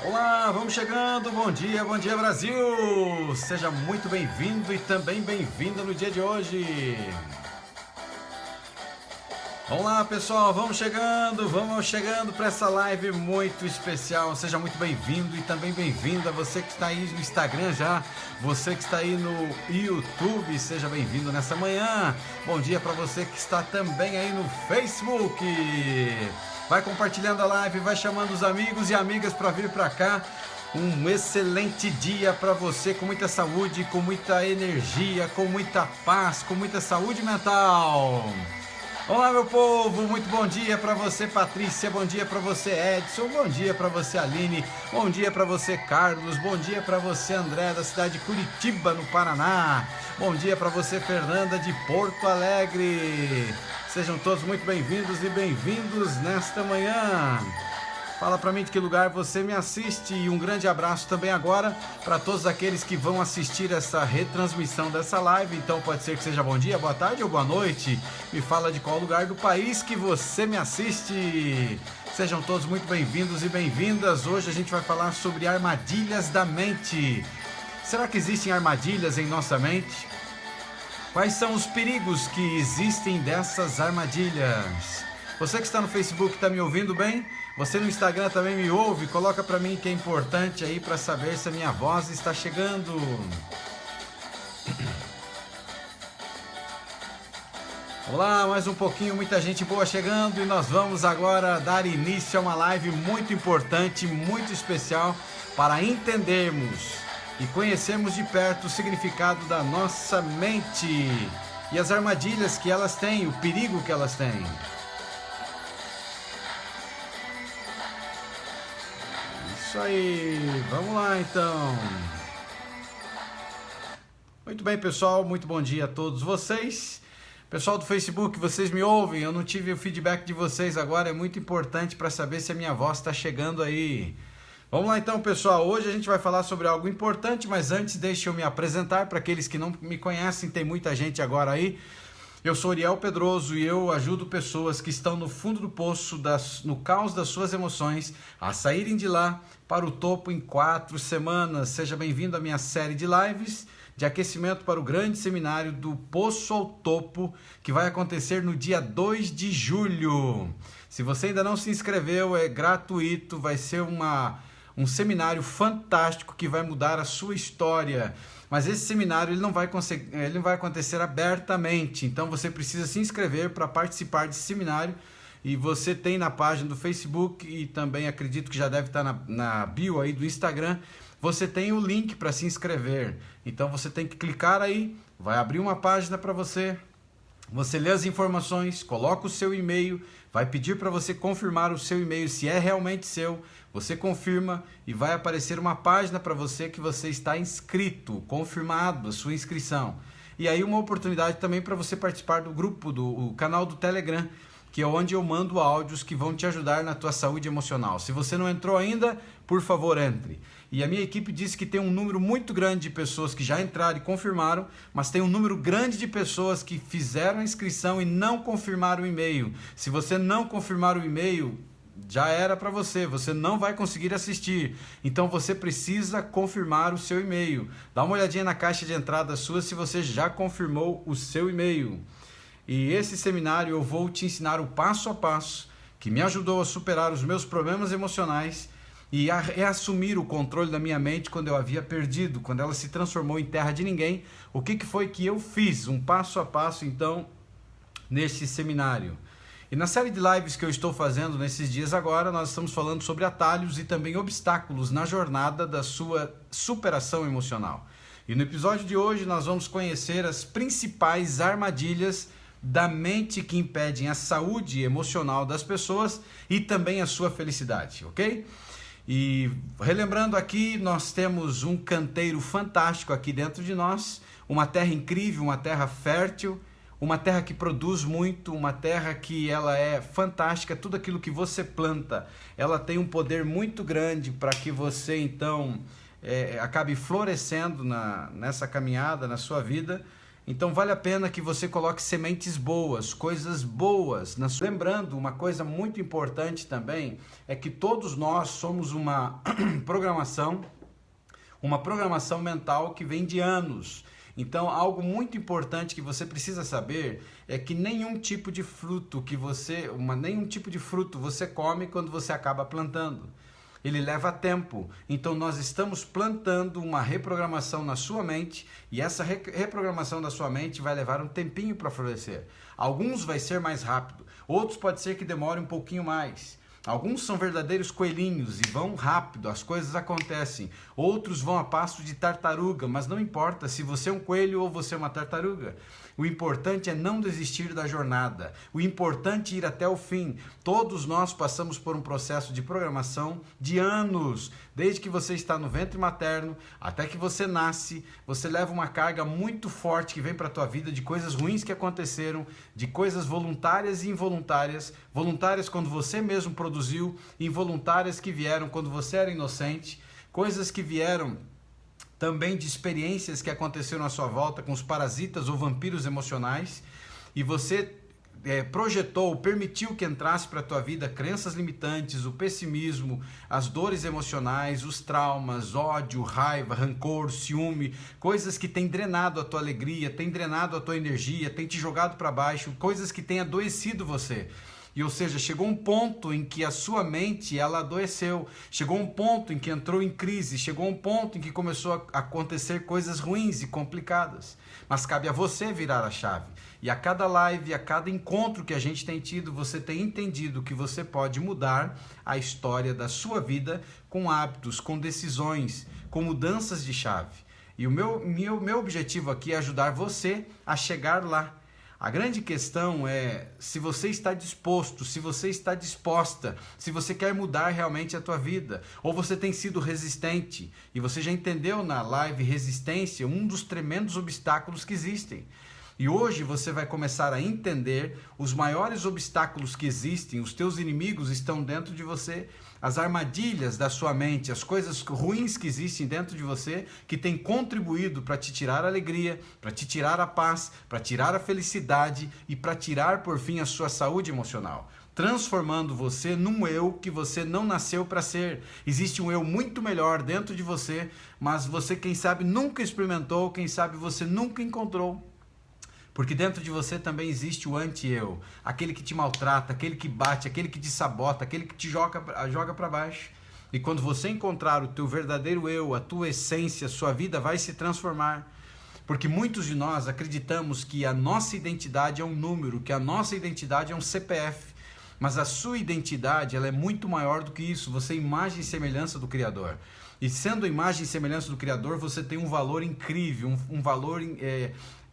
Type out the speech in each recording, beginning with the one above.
Olá, vamos chegando, bom dia Brasil! Seja muito bem-vindo e também bem-vinda no dia de hoje. Vamos lá, pessoal, vamos chegando para essa live muito especial. Seja muito bem-vindo e também bem-vinda você que está aí no Instagram já, você que está aí no YouTube, seja bem-vindo nessa manhã. Bom dia para você que está também aí no Facebook. Vai compartilhando a live, vai chamando os amigos e amigas para vir para cá. Um excelente dia para você, com muita saúde, com muita energia, com muita paz, com muita saúde mental. Olá, meu povo, muito bom dia para você, Patrícia, bom dia para você, Edson, bom dia para você, Aline, bom dia para você, Carlos, bom dia para você, André, da cidade de Curitiba, no Paraná, bom dia para você, Fernanda, de Porto Alegre. Sejam todos muito bem-vindos e bem-vindos nesta manhã. Fala para mim de que lugar você me assiste e um grande abraço também agora para todos aqueles que vão assistir essa retransmissão dessa live. Então pode ser que seja bom dia, boa tarde ou boa noite. Me fala de qual lugar do país que você me assiste. Sejam todos muito bem-vindos e bem-vindas. Hoje a gente vai falar sobre armadilhas da mente. Será que existem armadilhas em nossa mente? Quais são os perigos que existem dessas armadilhas? Você que está no Facebook está me ouvindo bem? Você no Instagram também me ouve? Coloca para mim que é importante aí para saber se a minha voz está chegando. Olá, mais um pouquinho, muita gente boa chegando e nós vamos agora dar início a uma live muito importante, muito especial para entendermos e conhecermos de perto o significado da nossa mente e as armadilhas que elas têm, o perigo que elas têm. Isso aí, vamos lá então. Muito bem, pessoal, muito bom dia a todos vocês. Pessoal do Facebook, vocês me ouvem? Eu não tive o feedback de vocês agora, é muito importante para saber se a minha voz está chegando aí. Vamos lá então, pessoal, hoje a gente vai falar sobre algo importante, mas antes deixe eu me apresentar para aqueles que não me conhecem, tem muita gente agora aí. Eu sou Ariel Pedroso e eu ajudo pessoas que estão no fundo do poço, no caos das suas emoções, a saírem de lá para o topo em 4 semanas. Seja bem-vindo à minha série de lives de aquecimento para o grande seminário do Poço ao Topo, que vai acontecer no dia 2 de julho. Se você ainda não se inscreveu, é gratuito, vai ser um seminário fantástico que vai mudar a sua história. Mas esse seminário ele não vai acontecer abertamente, então você precisa se inscrever para participar desse seminário. E você tem na página do Facebook e também acredito que já deve estar na bio aí do Instagram, você tem o link para se inscrever. Então você tem que clicar aí, vai abrir uma página para você. Você lê as informações, coloca o seu e-mail, vai pedir para você confirmar o seu e-mail se é realmente seu. Você confirma e vai aparecer uma página para você que você está inscrito, confirmado a sua inscrição. E aí uma oportunidade também para você participar do grupo, do canal do Telegram, que é onde eu mando áudios que vão te ajudar na tua saúde emocional. Se você não entrou ainda, por favor, entre. E a minha equipe disse que tem um número muito grande de pessoas que já entraram e confirmaram, mas tem um número grande de pessoas que fizeram a inscrição e não confirmaram o e-mail. Se você não confirmar o e-mail, já era para você não vai conseguir assistir. Então você precisa confirmar o seu e-mail. Dá uma olhadinha na caixa de entrada sua se você já confirmou o seu e-mail. E esse seminário eu vou te ensinar o passo a passo que me ajudou a superar os meus problemas emocionais e a reassumir o controle da minha mente quando eu havia perdido, quando ela se transformou em terra de ninguém. O que foi que eu fiz? Um passo a passo, então, neste seminário. E na série de lives que eu estou fazendo nesses dias agora, nós estamos falando sobre atalhos e também obstáculos na jornada da sua superação emocional. E no episódio de hoje nós vamos conhecer as principais armadilhas da mente que impedem a saúde emocional das pessoas e também a sua felicidade, ok? E relembrando aqui, nós temos um canteiro fantástico aqui dentro de nós, uma terra incrível, uma terra fértil, uma terra que produz muito, uma terra que ela é fantástica, tudo aquilo que você planta, ela tem um poder muito grande para que você então acabe florescendo nessa caminhada, na sua vida. Então vale a pena que você coloque sementes boas, coisas boas. Lembrando, uma coisa muito importante também é que todos nós somos uma programação mental que vem de anos. Então algo muito importante que você precisa saber é que nenhum tipo de fruto você come quando você acaba plantando. Ele leva tempo, então nós estamos plantando uma reprogramação na sua mente e essa reprogramação da sua mente vai levar um tempinho para florescer. Alguns vai ser mais rápido, outros pode ser que demore um pouquinho mais. Alguns são verdadeiros coelhinhos e vão rápido, as coisas acontecem. Outros vão a passo de tartaruga, mas não importa se você é um coelho ou você é uma tartaruga. O importante é não desistir da jornada. O importante é ir até o fim. Todos nós passamos por um processo de programação de anos. Desde que você está no ventre materno até que você nasce, você leva uma carga muito forte que vem para a tua vida de coisas ruins que aconteceram, de coisas voluntárias e involuntárias. Voluntárias quando você mesmo produziu, involuntárias que vieram quando você era inocente, coisas que vieram também de experiências que aconteceram à sua volta com os parasitas ou vampiros emocionais, e você projetou, permitiu que entrasse para a tua vida crenças limitantes, o pessimismo, as dores emocionais, os traumas, ódio, raiva, rancor, ciúme, coisas que têm drenado a tua alegria, têm drenado a tua energia, têm te jogado para baixo, coisas que têm adoecido você. E, ou seja, chegou um ponto em que a sua mente ela adoeceu, chegou um ponto em que entrou em crise, chegou um ponto em que começou a acontecer coisas ruins e complicadas. Mas cabe a você virar a chave. E a cada live, a cada encontro que a gente tem tido, você tem entendido que você pode mudar a história da sua vida com hábitos, com decisões, com mudanças de chave. E o meu objetivo aqui é ajudar você a chegar lá. A grande questão é se você está disposto, se você está disposta, se você quer mudar realmente a tua vida, ou você tem sido resistente. E você já entendeu na live resistência um dos tremendos obstáculos que existem. E hoje você vai começar a entender os maiores obstáculos que existem, os teus inimigos estão dentro de você, as armadilhas da sua mente, as coisas ruins que existem dentro de você, que têm contribuído para te tirar a alegria, para te tirar a paz, para tirar a felicidade e para tirar, por fim, a sua saúde emocional. Transformando você num eu que você não nasceu para ser. Existe um eu muito melhor dentro de você, mas você, quem sabe, nunca experimentou, quem sabe você nunca encontrou. Porque dentro de você também existe o anti-eu, aquele que te maltrata, aquele que bate, aquele que te sabota, aquele que te joga para baixo. E quando você encontrar o teu verdadeiro eu, a tua essência, a sua vida vai se transformar. Porque muitos de nós acreditamos que a nossa identidade é um número, que a nossa identidade é um CPF. Mas a sua identidade ela é muito maior do que isso, você é imagem e semelhança do Criador. E sendo imagem e semelhança do Criador, você tem um valor incrível, um valor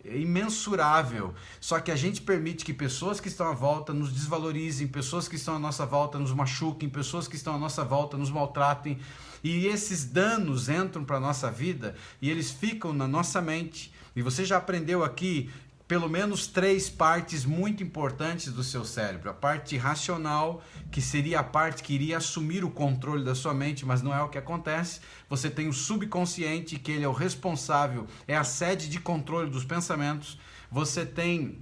imensurável. Só que a gente permite que pessoas que estão à volta nos desvalorizem, pessoas que estão à nossa volta nos machuquem, pessoas que estão à nossa volta nos maltratem, e esses danos entram para a nossa vida e eles ficam na nossa mente. E você já aprendeu aqui pelo menos 3 partes muito importantes do seu cérebro. A parte racional, que seria a parte que iria assumir o controle da sua mente, mas não é o que acontece. Você tem o subconsciente, que ele é o responsável, é a sede de controle dos pensamentos. Você tem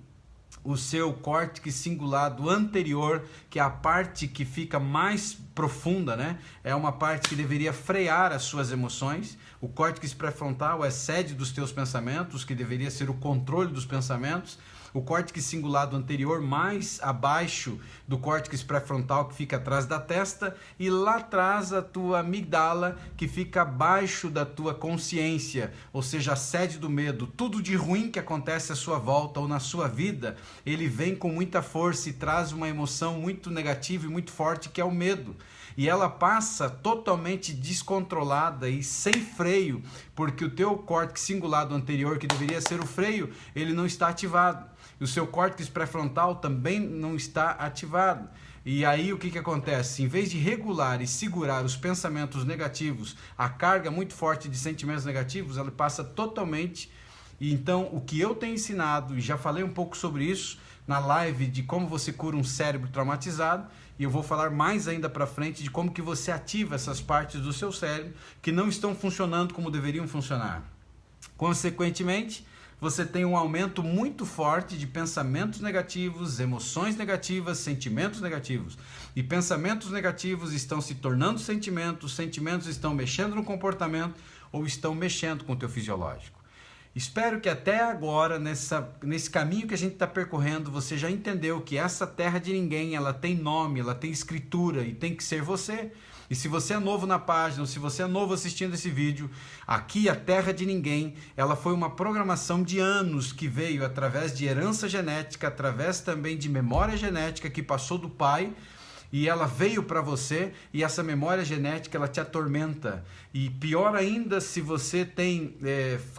o seu córtex cingulado anterior, que é a parte que fica mais profunda, né? É uma parte que deveria frear as suas emoções. O córtex pré-frontal é sede dos teus pensamentos, que deveria ser o controle dos pensamentos. O córtex cingulado anterior mais abaixo do córtex pré-frontal, que fica atrás da testa, e lá atrás a tua amígdala, que fica abaixo da tua consciência, ou seja, a sede do medo. Tudo de ruim que acontece à sua volta ou na sua vida, ele vem com muita força e traz uma emoção muito negativa e muito forte, que é o medo. E ela passa totalmente descontrolada e sem freio, porque o teu córtex cingulado anterior, que deveria ser o freio, ele não está ativado. E o seu córtex pré-frontal também não está ativado. E aí o que acontece? Em vez de regular e segurar os pensamentos negativos, a carga muito forte de sentimentos negativos, ela passa totalmente. E então o que eu tenho ensinado, e já falei um pouco sobre isso na live de como você cura um cérebro traumatizado, e eu vou falar mais ainda para frente de como que você ativa essas partes do seu cérebro que não estão funcionando como deveriam funcionar. Consequentemente, você tem um aumento muito forte de pensamentos negativos, emoções negativas, sentimentos negativos. E pensamentos negativos estão se tornando sentimentos, sentimentos estão mexendo no comportamento ou estão mexendo com o teu fisiológico. Espero que até agora, nesse caminho que a gente está percorrendo, você já entendeu que essa terra de ninguém, ela tem nome, ela tem escritura e tem que ser você. E se você é novo na página, ou se você é novo assistindo esse vídeo, aqui a Terra de Ninguém, ela foi uma programação de anos que veio através de herança genética, através também de memória genética que passou do pai, e ela veio para você, e essa memória genética ela te atormenta. E pior ainda se você tem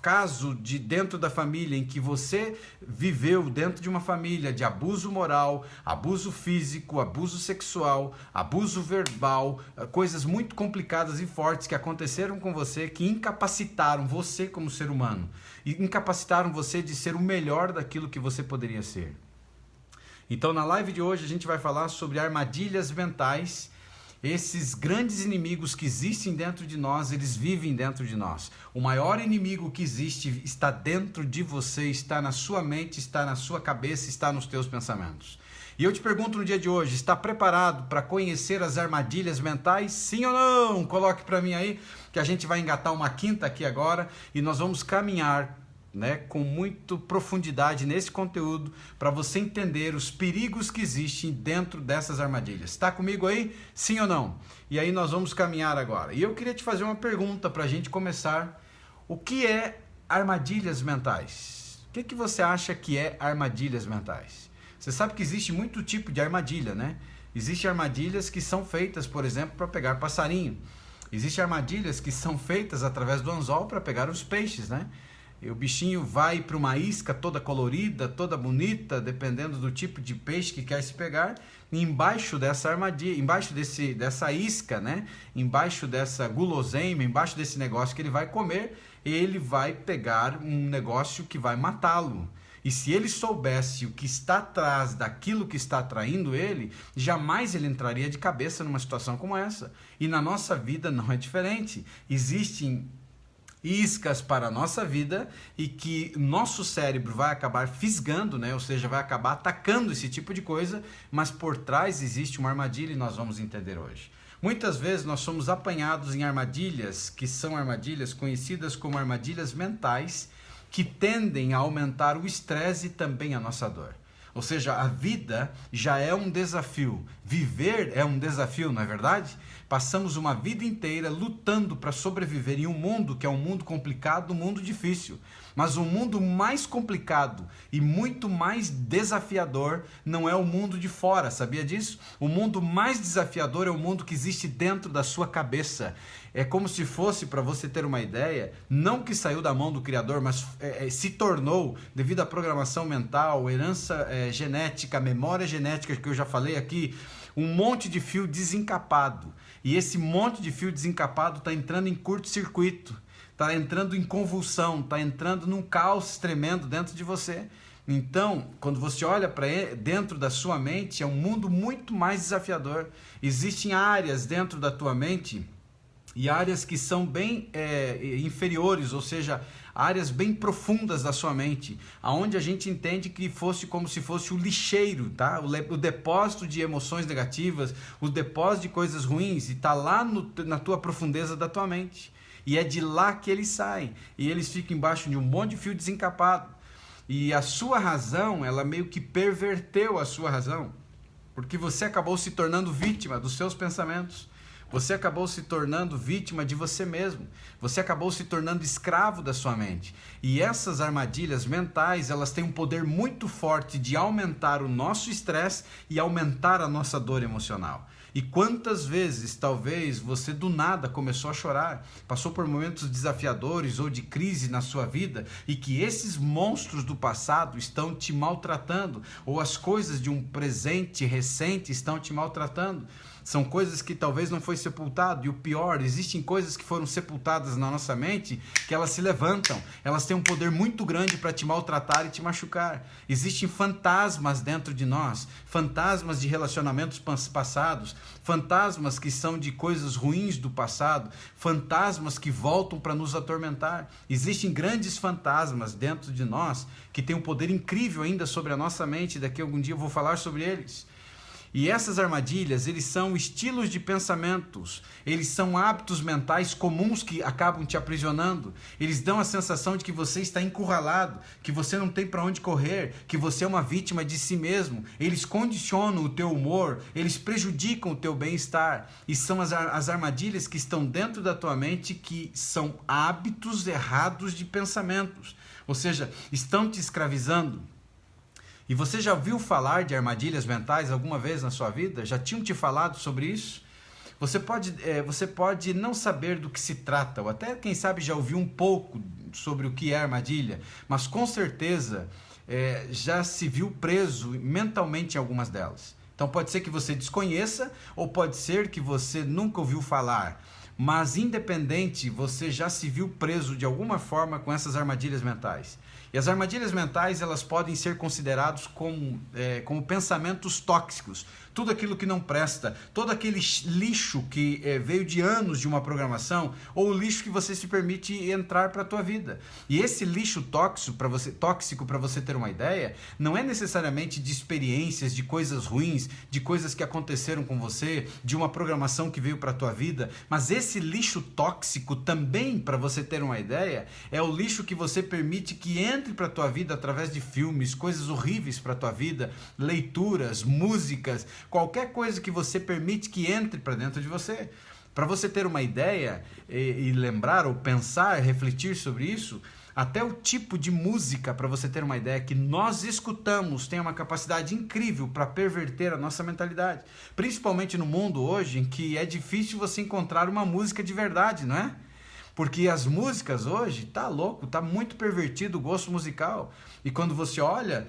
caso de dentro da família em que você viveu dentro de uma família de abuso moral, abuso físico, abuso sexual, abuso verbal, coisas muito complicadas e fortes que aconteceram com você, que incapacitaram você como ser humano, e incapacitaram você de ser o melhor daquilo que você poderia ser. Então, na live de hoje, a gente vai falar sobre armadilhas mentais. Esses grandes inimigos que existem dentro de nós, eles vivem dentro de nós. O maior inimigo que existe está dentro de você, está na sua mente, está na sua cabeça, está nos teus pensamentos. E eu te pergunto no dia de hoje, está preparado para conhecer as armadilhas mentais? Sim ou não? Coloque para mim aí, que a gente vai engatar uma quinta aqui agora e nós vamos caminhar com muita profundidade nesse conteúdo para você entender os perigos que existem dentro dessas armadilhas. Está comigo aí? Sim ou não? E aí nós vamos caminhar agora. E eu queria te fazer uma pergunta para a gente começar. O que é armadilhas mentais? O que você acha que é armadilhas mentais? Você sabe que existe muito tipo de armadilha, né? Existem armadilhas que são feitas, por exemplo, para pegar passarinho. Existem armadilhas que são feitas através do anzol para pegar os peixes, né? E o bichinho vai para uma isca toda colorida, toda bonita, dependendo do tipo de peixe que quer se pegar. E embaixo dessa armadilha, embaixo dessa isca, né? Embaixo dessa guloseima, embaixo desse negócio que ele vai comer, ele vai pegar um negócio que vai matá-lo. E se ele soubesse o que está atrás daquilo que está atraindo ele, jamais ele entraria de cabeça numa situação como essa. E na nossa vida não é diferente. Existem iscas para a nossa vida e que nosso cérebro vai acabar fisgando, né? Ou seja, vai acabar atacando esse tipo de coisa, mas por trás existe uma armadilha e nós vamos entender hoje. Muitas vezes nós somos apanhados em armadilhas que são armadilhas conhecidas como armadilhas mentais, que tendem a aumentar o estresse e também a nossa dor. Ou seja, a vida já é um desafio. Viver é um desafio, não é verdade? Passamos uma vida inteira lutando para sobreviver em um mundo que é um mundo complicado, um mundo difícil. Mas o mundo mais complicado e muito mais desafiador não é o mundo de fora, sabia disso? O mundo mais desafiador é o mundo que existe dentro da sua cabeça. É como se fosse, para você ter uma ideia, não que saiu da mão do Criador, mas se tornou, devido à programação mental, herança genética, memória genética, que eu já falei aqui, um monte de fio desencapado. E esse monte de fio desencapado está entrando em curto-circuito, está entrando em convulsão, está entrando num caos tremendo dentro de você. Então, quando você olha para dentro da sua mente, é um mundo muito mais desafiador. Existem áreas dentro da tua mente e áreas que são bem inferiores, ou seja, áreas bem profundas da sua mente, aonde a gente entende que fosse como se fosse o lixeiro, tá? O depósito de emoções negativas, o depósito de coisas ruins, e está lá na tua profundeza da tua mente. E é de lá que eles saem, e eles ficam embaixo de um monte de fio desencapado. E a sua razão, ela meio que perverteu a sua razão, porque você acabou se tornando vítima dos seus pensamentos. Você acabou se tornando vítima de você mesmo. Você acabou se tornando escravo da sua mente. E essas armadilhas mentais, elas têm um poder muito forte de aumentar o nosso estresse e aumentar a nossa dor emocional. E quantas vezes, talvez, você do nada começou a chorar, passou por momentos desafiadores ou de crise na sua vida, e que esses monstros do passado estão te maltratando, ou as coisas de um presente recente estão te maltratando. são coisas que talvez não foi sepultado, e o pior, existem coisas que foram sepultadas na nossa mente, que elas se levantam, elas têm um poder muito grande para te maltratar e te machucar. Existem fantasmas dentro de nós, fantasmas de relacionamentos passados, fantasmas que são de coisas ruins do passado, fantasmas que voltam para nos atormentar. Existem grandes fantasmas dentro de nós que têm um poder incrível ainda sobre a nossa mente, daqui a algum dia eu vou falar sobre eles. E essas armadilhas, eles são estilos de pensamentos, eles são hábitos mentais comuns que acabam te aprisionando, eles dão a sensação de que você está encurralado, que você não tem para onde correr, que você é uma vítima de si mesmo, eles condicionam o teu humor, eles prejudicam o teu bem-estar, e são as armadilhas que estão dentro da tua mente que são hábitos errados de pensamentos, ou seja, estão te escravizando. E você já ouviu falar de armadilhas mentais alguma vez na sua vida? Já tinham te falado sobre isso? Você pode não saber do que se trata, ou até, quem sabe, já ouviu um pouco sobre o que é armadilha, mas com certeza já se viu preso mentalmente em algumas delas. Então pode ser que você desconheça, ou pode ser que você nunca ouviu falar, mas independente, você já se viu preso de alguma forma com essas armadilhas mentais. E as armadilhas mentais, elas podem ser consideradas como pensamentos tóxicos. Tudo aquilo que não presta, todo aquele lixo que veio de anos de uma programação, ou o lixo que você se permite entrar para a tua vida. E esse lixo tóxico, para você ter uma ideia, não é necessariamente de experiências, de coisas ruins, de coisas que aconteceram com você, de uma programação que veio para a tua vida, mas esse lixo tóxico também, para você ter uma ideia, é o lixo que você permite que entre para a tua vida através de filmes, coisas horríveis para a tua vida, leituras, músicas, qualquer coisa que você permite que entre para dentro de você. Para você ter uma ideia e lembrar ou pensar, refletir sobre isso, até o tipo de música, para você ter uma ideia, que nós escutamos tem uma capacidade incrível para perverter a nossa mentalidade. Principalmente no mundo hoje, em que é difícil você encontrar uma música de verdade, não é? Porque as músicas hoje, tá louco, tá muito pervertido o gosto musical. E quando você olha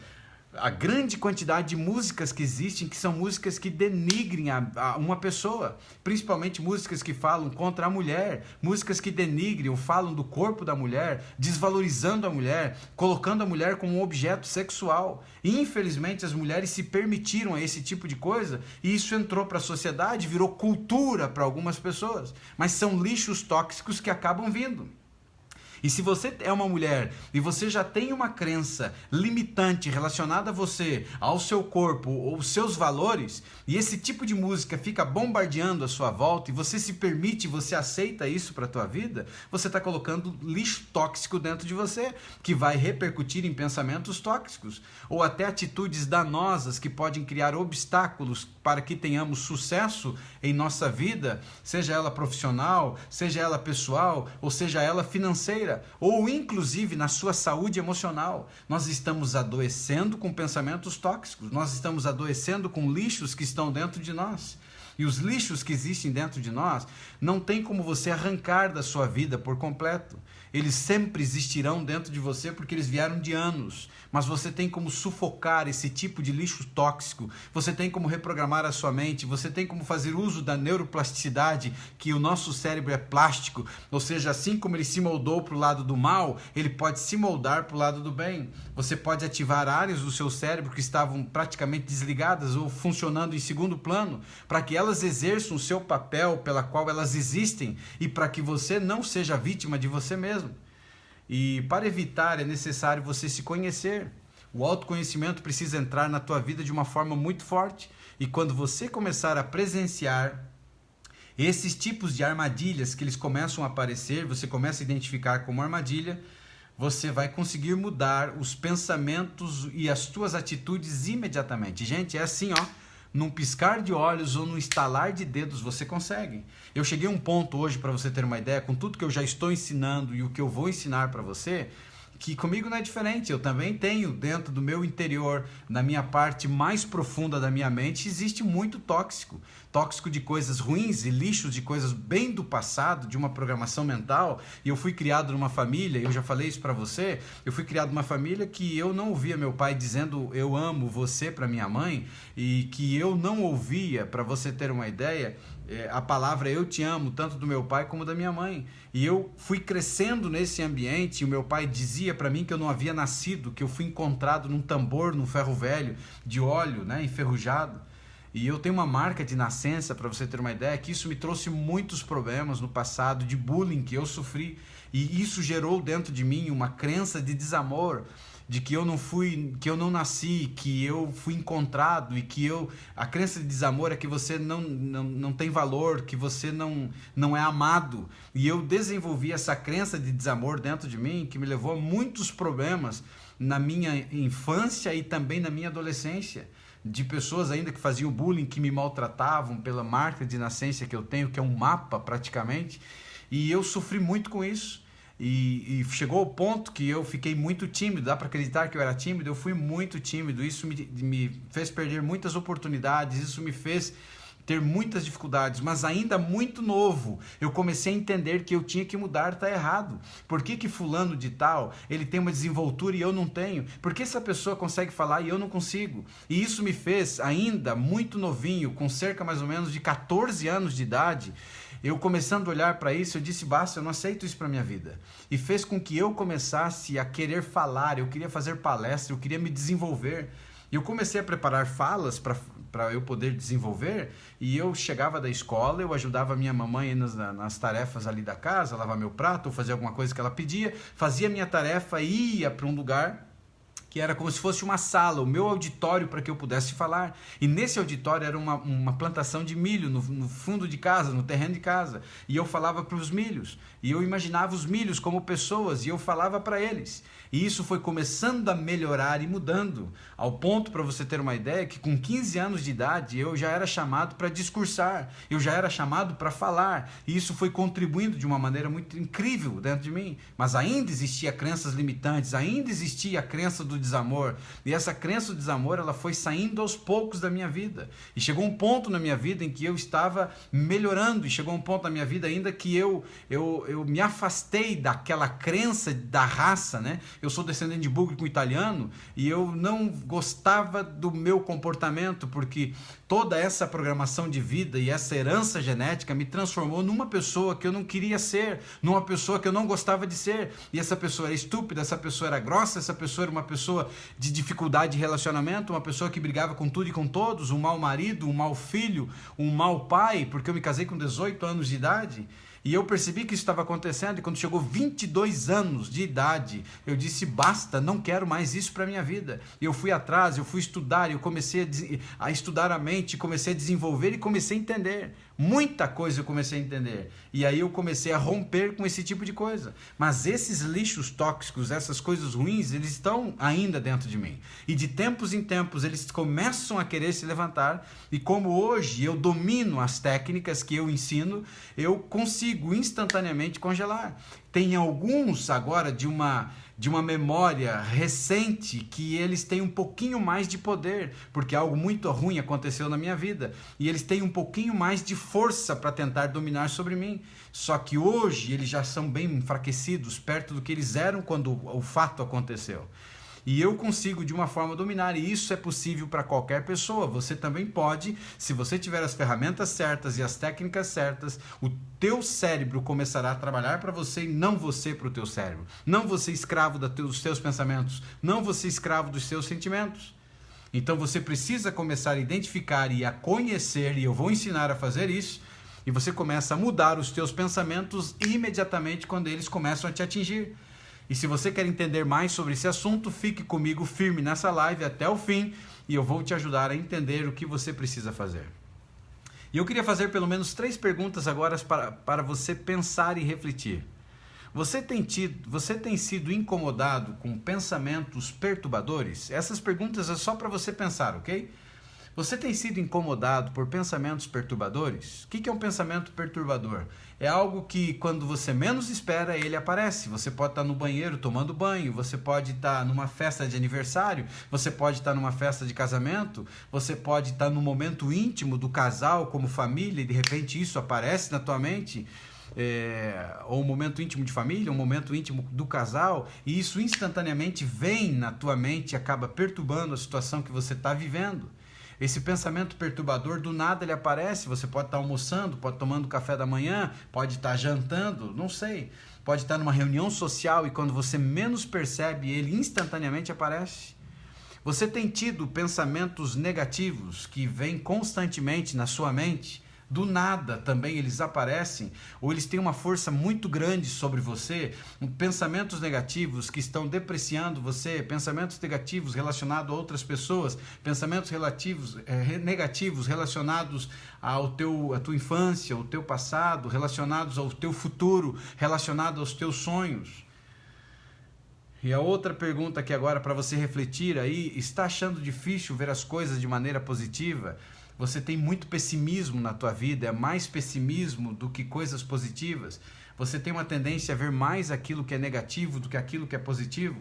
a grande quantidade de músicas que existem, que são músicas que denigrem a uma pessoa, principalmente músicas que falam contra a mulher, músicas que denigrem ou falam do corpo da mulher, desvalorizando a mulher, colocando a mulher como um objeto sexual. E, infelizmente, as mulheres se permitiram esse tipo de coisa, e isso entrou para a sociedade, virou cultura para algumas pessoas, mas são lixos tóxicos que acabam vindo. E se você é uma mulher e você já tem uma crença limitante relacionada a você, ao seu corpo ou aos seus valores, e esse tipo de música fica bombardeando a sua volta e você se permite, você aceita isso para a tua vida, você está colocando lixo tóxico dentro de você, que vai repercutir em pensamentos tóxicos, ou até atitudes danosas que podem criar obstáculos para que tenhamos sucesso em nossa vida, seja ela profissional, seja ela pessoal, ou seja ela financeira, ou inclusive na sua saúde emocional. Nós estamos adoecendo com pensamentos tóxicos, nós estamos adoecendo com lixos que estão dentro de nós. E os lixos que existem dentro de nós, não tem como você arrancar da sua vida por completo. Eles sempre existirão dentro de você porque eles vieram de anos. Mas você tem como sufocar esse tipo de lixo tóxico, você tem como reprogramar a sua mente, você tem como fazer uso da neuroplasticidade, que o nosso cérebro é plástico, ou seja, assim como ele se moldou para o lado do mal, ele pode se moldar para o lado do bem. Você pode ativar áreas do seu cérebro que estavam praticamente desligadas ou funcionando em segundo plano, para que elas exerçam o seu papel pela qual elas existem e para que você não seja vítima de você mesmo. E para evitar é necessário você se conhecer. O autoconhecimento precisa entrar na tua vida de uma forma muito forte. E quando você começar a presenciar esses tipos de armadilhas que eles começam a aparecer, você começa a identificar como armadilha, você vai conseguir mudar os pensamentos e as tuas atitudes imediatamente. Gente, é assim, ó. Num piscar de olhos ou num estalar de dedos você consegue. Eu cheguei a um ponto hoje, para você ter uma ideia, com tudo que eu já estou ensinando e o que eu vou ensinar para você, que comigo não é diferente. Eu também tenho dentro do meu interior, na minha parte mais profunda da minha mente, existe muito tóxico de coisas ruins e lixos de coisas bem do passado, de uma programação mental. E eu fui criado numa família, eu já falei isso para você, eu fui criado numa família que eu não ouvia meu pai dizendo eu amo você para minha mãe, e que eu não ouvia, para você ter uma ideia, a palavra eu te amo, tanto do meu pai como da minha mãe. E eu fui crescendo nesse ambiente, e o meu pai dizia para mim que eu não havia nascido, que eu fui encontrado num tambor, num ferro velho de óleo, né, enferrujado. E eu tenho uma marca de nascença, para você ter uma ideia, que isso me trouxe muitos problemas no passado, de bullying que eu sofri, e isso gerou dentro de mim uma crença de desamor, de que eu não nasci, que eu fui encontrado, e que a crença de desamor é que você não tem valor, que você não é amado. E eu desenvolvi essa crença de desamor dentro de mim, que me levou a muitos problemas na minha infância e também na minha adolescência, de pessoas ainda que faziam bullying, que me maltratavam pela marca de nascença que eu tenho, que é um mapa praticamente, e eu sofri muito com isso. E chegou ao ponto que eu fiquei muito tímido. Dá para acreditar que eu era tímido? Eu fui muito tímido. Isso me fez perder muitas oportunidades, isso me fez ter muitas dificuldades, mas ainda muito novo, eu comecei a entender que eu tinha que mudar. Tá errado. Por que fulano de tal, ele tem uma desenvoltura e eu não tenho? Por que essa pessoa consegue falar e eu não consigo? E isso me fez, ainda muito novinho, com cerca mais ou menos de 14 anos de idade, eu começando a olhar para isso, eu disse, basta, eu não aceito isso para minha vida. E fez com que eu começasse a querer falar, eu queria fazer palestra, eu queria me desenvolver. E eu comecei a preparar falas para eu poder desenvolver, e eu chegava da escola, eu ajudava a minha mamãe nas tarefas ali da casa, lavar meu prato, ou fazer alguma coisa que ela pedia, fazia a minha tarefa e ia para um lugar que era como se fosse uma sala, o meu auditório para que eu pudesse falar. E nesse auditório era uma plantação de milho no fundo de casa, no terreno de casa. E eu falava para os milhos. E eu imaginava os milhos como pessoas e eu falava para eles. E isso foi começando a melhorar e mudando, ao ponto, para você ter uma ideia, que com 15 anos de idade eu já era chamado para discursar, eu já era chamado para falar, e isso foi contribuindo de uma maneira muito incrível dentro de mim. Mas ainda existia crenças limitantes, ainda existia a crença do desamor, e essa crença do desamor, ela foi saindo aos poucos da minha vida, e chegou um ponto na minha vida em que eu estava melhorando, e chegou um ponto na minha vida ainda que eu me afastei daquela crença da raça, né? Eu sou descendente de búlgaro italiano, e eu não gostava do meu comportamento, porque toda essa programação de vida e essa herança genética me transformou numa pessoa que eu não queria ser, numa pessoa que eu não gostava de ser, e essa pessoa era estúpida, essa pessoa era grossa, essa pessoa era uma pessoa de dificuldade de relacionamento, uma pessoa que brigava com tudo e com todos, um mau marido, um mau filho, um mau pai, porque eu me casei com 18 anos de idade. E eu percebi que isso estava acontecendo, e quando chegou 22 anos de idade, eu disse, basta, não quero mais isso para a minha vida. E eu fui atrás, eu fui estudar, eu comecei a estudar a mente, comecei a desenvolver e comecei a entender. Muita coisa eu comecei a entender. E aí eu comecei a romper com esse tipo de coisa. Mas esses lixos tóxicos, essas coisas ruins, eles estão ainda dentro de mim. E de tempos em tempos eles começam a querer se levantar. E como hoje eu domino as técnicas que eu ensino, eu consigo instantaneamente congelar. Tem alguns agora de uma memória recente que eles têm um pouquinho mais de poder, porque algo muito ruim aconteceu na minha vida, e eles têm um pouquinho mais de força para tentar dominar sobre mim. Só que hoje eles já são bem enfraquecidos, perto do que eles eram quando o fato aconteceu. E eu consigo de uma forma dominar, e isso é possível para qualquer pessoa. Você também pode, se você tiver as ferramentas certas e as técnicas certas, o teu cérebro começará a trabalhar para você e não você para o teu cérebro. Não você escravo dos teus pensamentos, não você escravo dos seus sentimentos. Então você precisa começar a identificar e a conhecer, e eu vou ensinar a fazer isso, e você começa a mudar os teus pensamentos imediatamente quando eles começam a te atingir. E se você quer entender mais sobre esse assunto, fique comigo firme nessa live até o fim, e eu vou te ajudar a entender o que você precisa fazer. E eu queria fazer pelo menos 3 perguntas agora para você pensar e refletir. Você tem sido incomodado com pensamentos perturbadores? Essas perguntas é só para você pensar, ok? Você tem sido incomodado por pensamentos perturbadores? O que é um pensamento perturbador? É algo que quando você menos espera, ele aparece. Você pode estar no banheiro tomando banho, você pode estar numa festa de aniversário, você pode estar numa festa de casamento, você pode estar no momento íntimo do casal como família e de repente isso aparece na tua mente. Ou um momento íntimo de família, um momento íntimo do casal, e isso instantaneamente vem na tua mente e acaba perturbando a situação que você está vivendo. Esse pensamento perturbador, do nada ele aparece, você pode estar almoçando, pode estar tomando café da manhã, pode estar jantando, não sei, pode estar numa reunião social e quando você menos percebe, ele instantaneamente aparece. Você tem tido pensamentos negativos que vêm constantemente na sua mente? Do nada também eles aparecem, ou eles têm uma força muito grande sobre você, pensamentos negativos que estão depreciando você, pensamentos negativos relacionados a outras pessoas, pensamentos negativos relacionados à tua infância, ao teu passado, relacionados ao teu futuro, relacionados aos teus sonhos. E a outra pergunta aqui agora para você refletir aí, está achando difícil ver as coisas de maneira positiva? Você tem muito pessimismo na tua vida, é mais pessimismo do que coisas positivas. Você tem uma tendência a ver mais aquilo que é negativo do que aquilo que é positivo.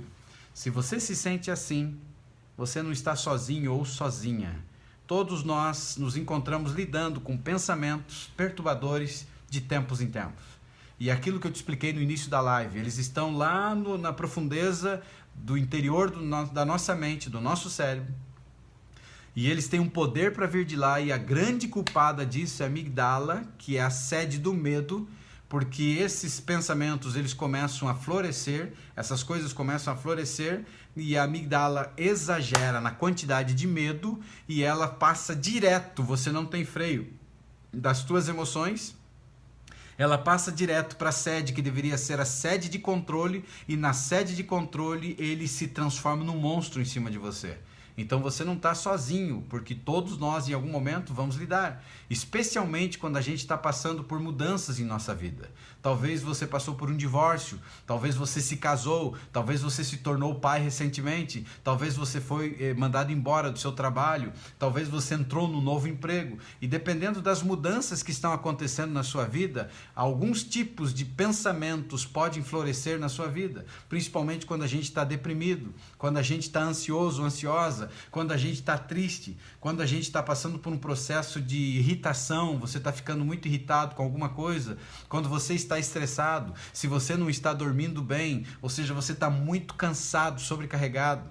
Se você se sente assim, você não está sozinho ou sozinha. Todos nós nos encontramos lidando com pensamentos perturbadores de tempos em tempos. E aquilo que eu te expliquei no início da live, eles estão lá na profundeza do interior da nossa mente, do nosso cérebro. E eles têm um poder para vir de lá, e a grande culpada disso é a amígdala, que é a sede do medo, porque esses pensamentos eles começam a florescer, essas coisas começam a florescer, e a amígdala exagera na quantidade de medo, e ela passa direto, você não tem freio das tuas emoções, ela passa direto para a sede, que deveria ser a sede de controle, e na sede de controle ele se transforma num monstro em cima de você. Então você não está sozinho, porque todos nós em algum momento vamos lidar, especialmente quando a gente está passando por mudanças em nossa vida. Talvez você passou por um divórcio, talvez você se casou, talvez você se tornou pai recentemente, talvez você foi mandado embora do seu trabalho, talvez você entrou num novo emprego, e dependendo das mudanças que estão acontecendo na sua vida, alguns tipos de pensamentos podem florescer na sua vida, principalmente quando a gente está deprimido, quando a gente está ansioso ou ansiosa, quando a gente está triste, quando a gente está passando por um processo de irritação, você está ficando muito irritado com alguma coisa, quando você está estressado, se você não está dormindo bem, ou seja, você está muito cansado, sobrecarregado.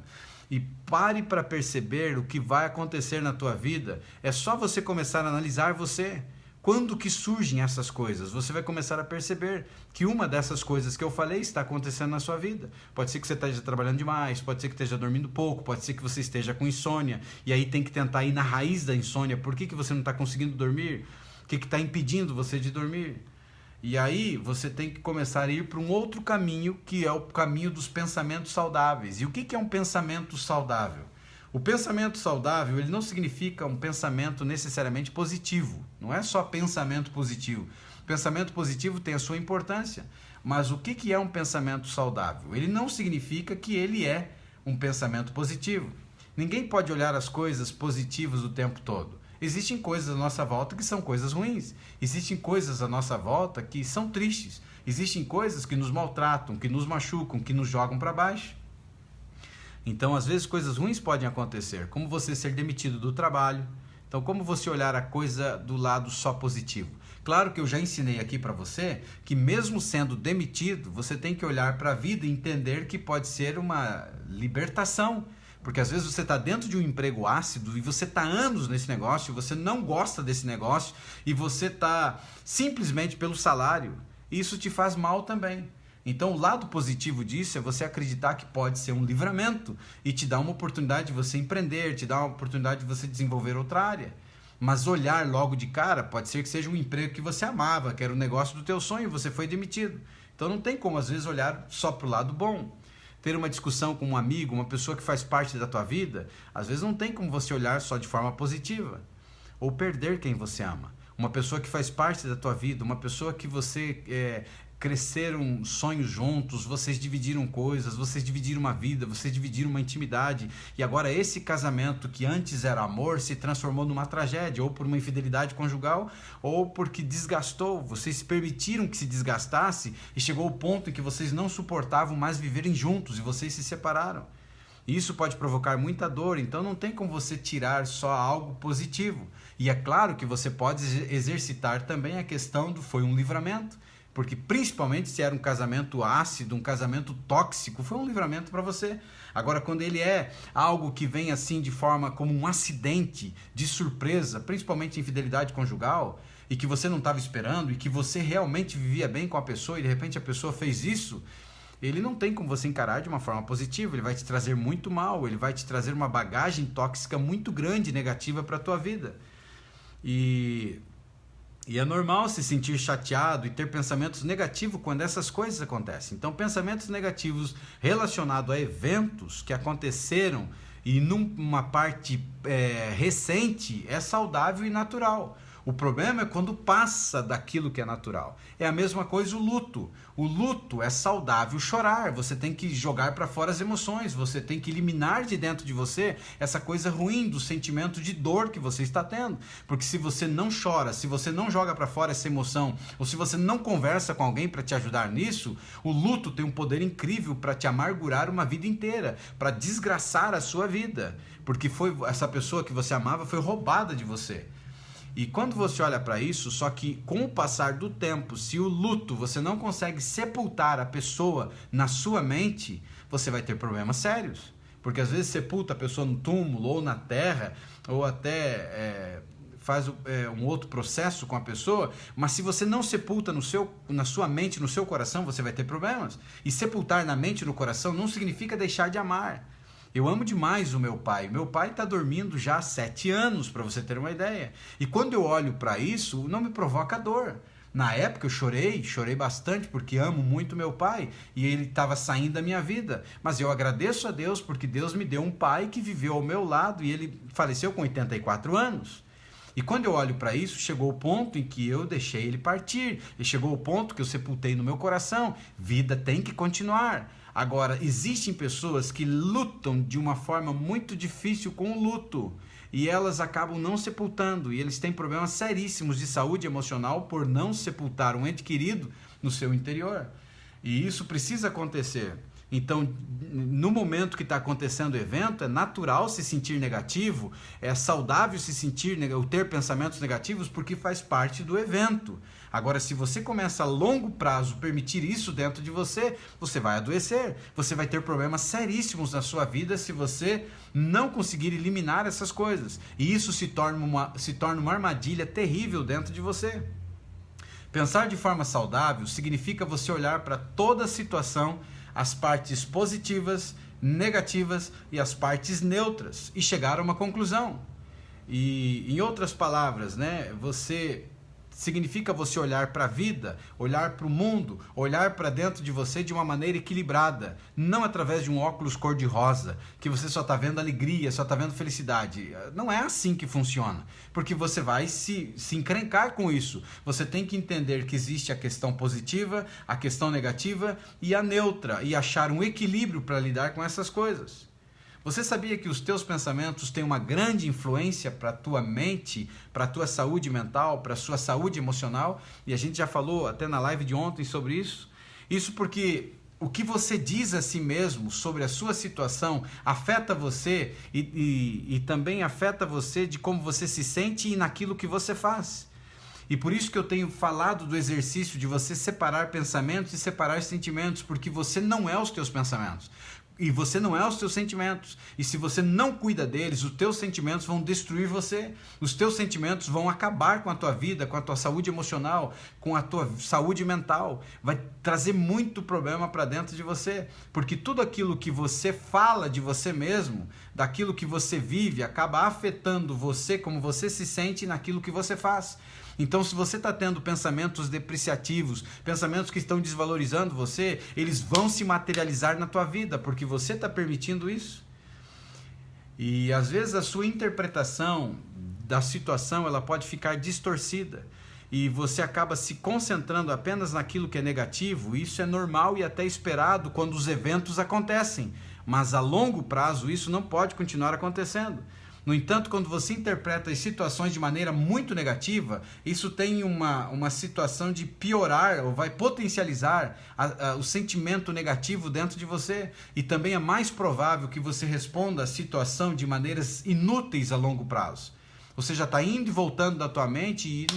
E pare para perceber o que vai acontecer na tua vida. É só você começar a analisar você. Quando que surgem essas coisas? Você vai começar a perceber que uma dessas coisas que eu falei está acontecendo na sua vida. Pode ser que você esteja trabalhando demais, pode ser que esteja dormindo pouco, pode ser que você esteja com insônia, e aí tem que tentar ir na raiz da insônia. Por que você não está conseguindo dormir? O que está impedindo você de dormir? E aí você tem que começar a ir para um outro caminho, que é o caminho dos pensamentos saudáveis. E o que é um pensamento saudável? O pensamento saudável, ele não significa um pensamento necessariamente positivo. Não é só pensamento positivo. Pensamento positivo tem a sua importância. Mas o que é um pensamento saudável? Ele não significa que ele é um pensamento positivo. Ninguém pode olhar as coisas positivas o tempo todo. Existem coisas à nossa volta que são coisas ruins. Existem coisas à nossa volta que são tristes. Existem coisas que nos maltratam, que nos machucam, que nos jogam para baixo. Então, às vezes, coisas ruins podem acontecer, como você ser demitido do trabalho. Então, como você olhar a coisa do lado só positivo? Claro que eu já ensinei aqui para você que mesmo sendo demitido, você tem que olhar para a vida e entender que pode ser uma libertação. Porque às vezes você está dentro de um emprego ácido e você está anos nesse negócio, você não gosta desse negócio e você está simplesmente pelo salário. Isso te faz mal também. Então o lado positivo disso é você acreditar que pode ser um livramento e te dar uma oportunidade de você empreender, te dar uma oportunidade de você desenvolver outra área. Mas olhar logo de cara pode ser que seja um emprego que você amava, que era o negócio do teu sonho e você foi demitido. Então não tem como às vezes olhar só para o lado bom. Ter uma discussão com um amigo, uma pessoa que faz parte da tua vida, às vezes não tem como você olhar só de forma positiva. Ou perder quem você ama. Uma pessoa que faz parte da tua vida, uma pessoa que você cresceram sonhos juntos, vocês dividiram coisas, vocês dividiram uma vida, vocês dividiram uma intimidade, e agora esse casamento que antes era amor se transformou numa tragédia, ou por uma infidelidade conjugal, ou porque desgastou, vocês permitiram que se desgastasse e chegou ao ponto em que vocês não suportavam mais viverem juntos e vocês se separaram. Isso pode provocar muita dor, então não tem como você tirar só algo positivo. E é claro que você pode exercitar também a questão do foi um livramento, porque principalmente se era um casamento ácido, um casamento tóxico, foi um livramento para você. Agora, quando ele é algo que vem assim de forma como um acidente, de surpresa, principalmente infidelidade conjugal, e que você não estava esperando, e que você realmente vivia bem com a pessoa, e de repente a pessoa fez isso, ele não tem como você encarar de uma forma positiva, ele vai te trazer muito mal, ele vai te trazer uma bagagem tóxica muito grande, negativa para a tua vida. E é normal se sentir chateado e ter pensamentos negativos quando essas coisas acontecem. Então, pensamentos negativos relacionados a eventos que aconteceram e numa parte recente é saudável e natural. O problema é quando passa daquilo que é natural. É a mesma coisa o luto. O luto é saudável chorar. Você tem que jogar para fora as emoções. Você tem que eliminar de dentro de você essa coisa ruim do sentimento de dor que você está tendo. Porque se você não chora, se você não joga para fora essa emoção, ou se você não conversa com alguém para te ajudar nisso, o luto tem um poder incrível para te amargurar uma vida inteira, para desgraçar a sua vida. Porque essa pessoa que você amava foi roubada de você. E quando você olha para isso, só que com o passar do tempo, se o luto você não consegue sepultar a pessoa na sua mente, você vai ter problemas sérios. Porque às vezes sepulta a pessoa no túmulo ou na terra, ou até faz um outro processo com a pessoa, mas se você não sepulta na sua mente, no seu coração, você vai ter problemas. E sepultar na mente e no coração não significa deixar de amar. Eu amo demais o meu pai. Meu pai está dormindo já há 7 anos, para você ter uma ideia. E quando eu olho para isso, não me provoca dor. Na época eu chorei bastante porque amo muito meu pai e ele estava saindo da minha vida. Mas eu agradeço a Deus porque Deus me deu um pai que viveu ao meu lado e ele faleceu com 84 anos. E quando eu olho para isso, chegou o ponto em que eu deixei ele partir. E chegou o ponto que eu sepultei no meu coração. Vida tem que continuar. Agora, existem pessoas que lutam de uma forma muito difícil com o luto e elas acabam não sepultando e eles têm problemas seríssimos de saúde emocional por não sepultar um ente querido no seu interior. E isso precisa acontecer. Então, no momento que está acontecendo o evento, é natural se sentir negativo, é saudável se sentir, ter pensamentos negativos, porque faz parte do evento. Agora, se você começa a longo prazo permitir isso dentro de você, você vai adoecer, você vai ter problemas seríssimos na sua vida se você não conseguir eliminar essas coisas. E isso se torna uma armadilha terrível dentro de você. Pensar de forma saudável significa você olhar para toda a situação, as partes positivas, negativas e as partes neutras e chegar a uma conclusão. E, em outras palavras, significa você olhar para a vida, olhar para o mundo, olhar para dentro de você de uma maneira equilibrada, não através de um óculos cor-de-rosa, que você só está vendo alegria, só está vendo felicidade. Não é assim que funciona, porque você vai se encrencar com isso. Você tem que entender que existe a questão positiva, a questão negativa e a neutra, e achar um equilíbrio para lidar com essas coisas. Você sabia que os teus pensamentos têm uma grande influência para a tua mente, para a tua saúde mental, para a sua saúde emocional? E a gente já falou até na live de ontem sobre isso. Isso porque o que você diz a si mesmo sobre a sua situação afeta você e também afeta você de como você se sente e naquilo que você faz. E por isso que eu tenho falado do exercício de você separar pensamentos e separar sentimentos, porque você não é os teus pensamentos. E você não é os teus sentimentos. E se você não cuida deles, os teus sentimentos vão destruir você. Os teus sentimentos vão acabar com a tua vida, com a tua saúde emocional, com a tua saúde mental. Vai trazer muito problema para dentro de você. Porque tudo aquilo que você fala de você mesmo, daquilo que você vive, acaba afetando você, como você se sente naquilo que você faz. Então, se você está tendo pensamentos depreciativos, pensamentos que estão desvalorizando você, eles vão se materializar na tua vida, porque você está permitindo isso. E às vezes a sua interpretação da situação ela pode ficar distorcida. e você acaba se concentrando apenas naquilo que é negativo, isso é normal e até esperado quando os eventos acontecem, mas a longo prazo isso não pode continuar acontecendo. No entanto, quando você interpreta as situações de maneira muito negativa, isso tem uma situação de piorar ou vai potencializar o sentimento negativo dentro de você. E também é mais provável que você responda a situação de maneiras inúteis a longo prazo. Você já está indo e voltando da tua mente e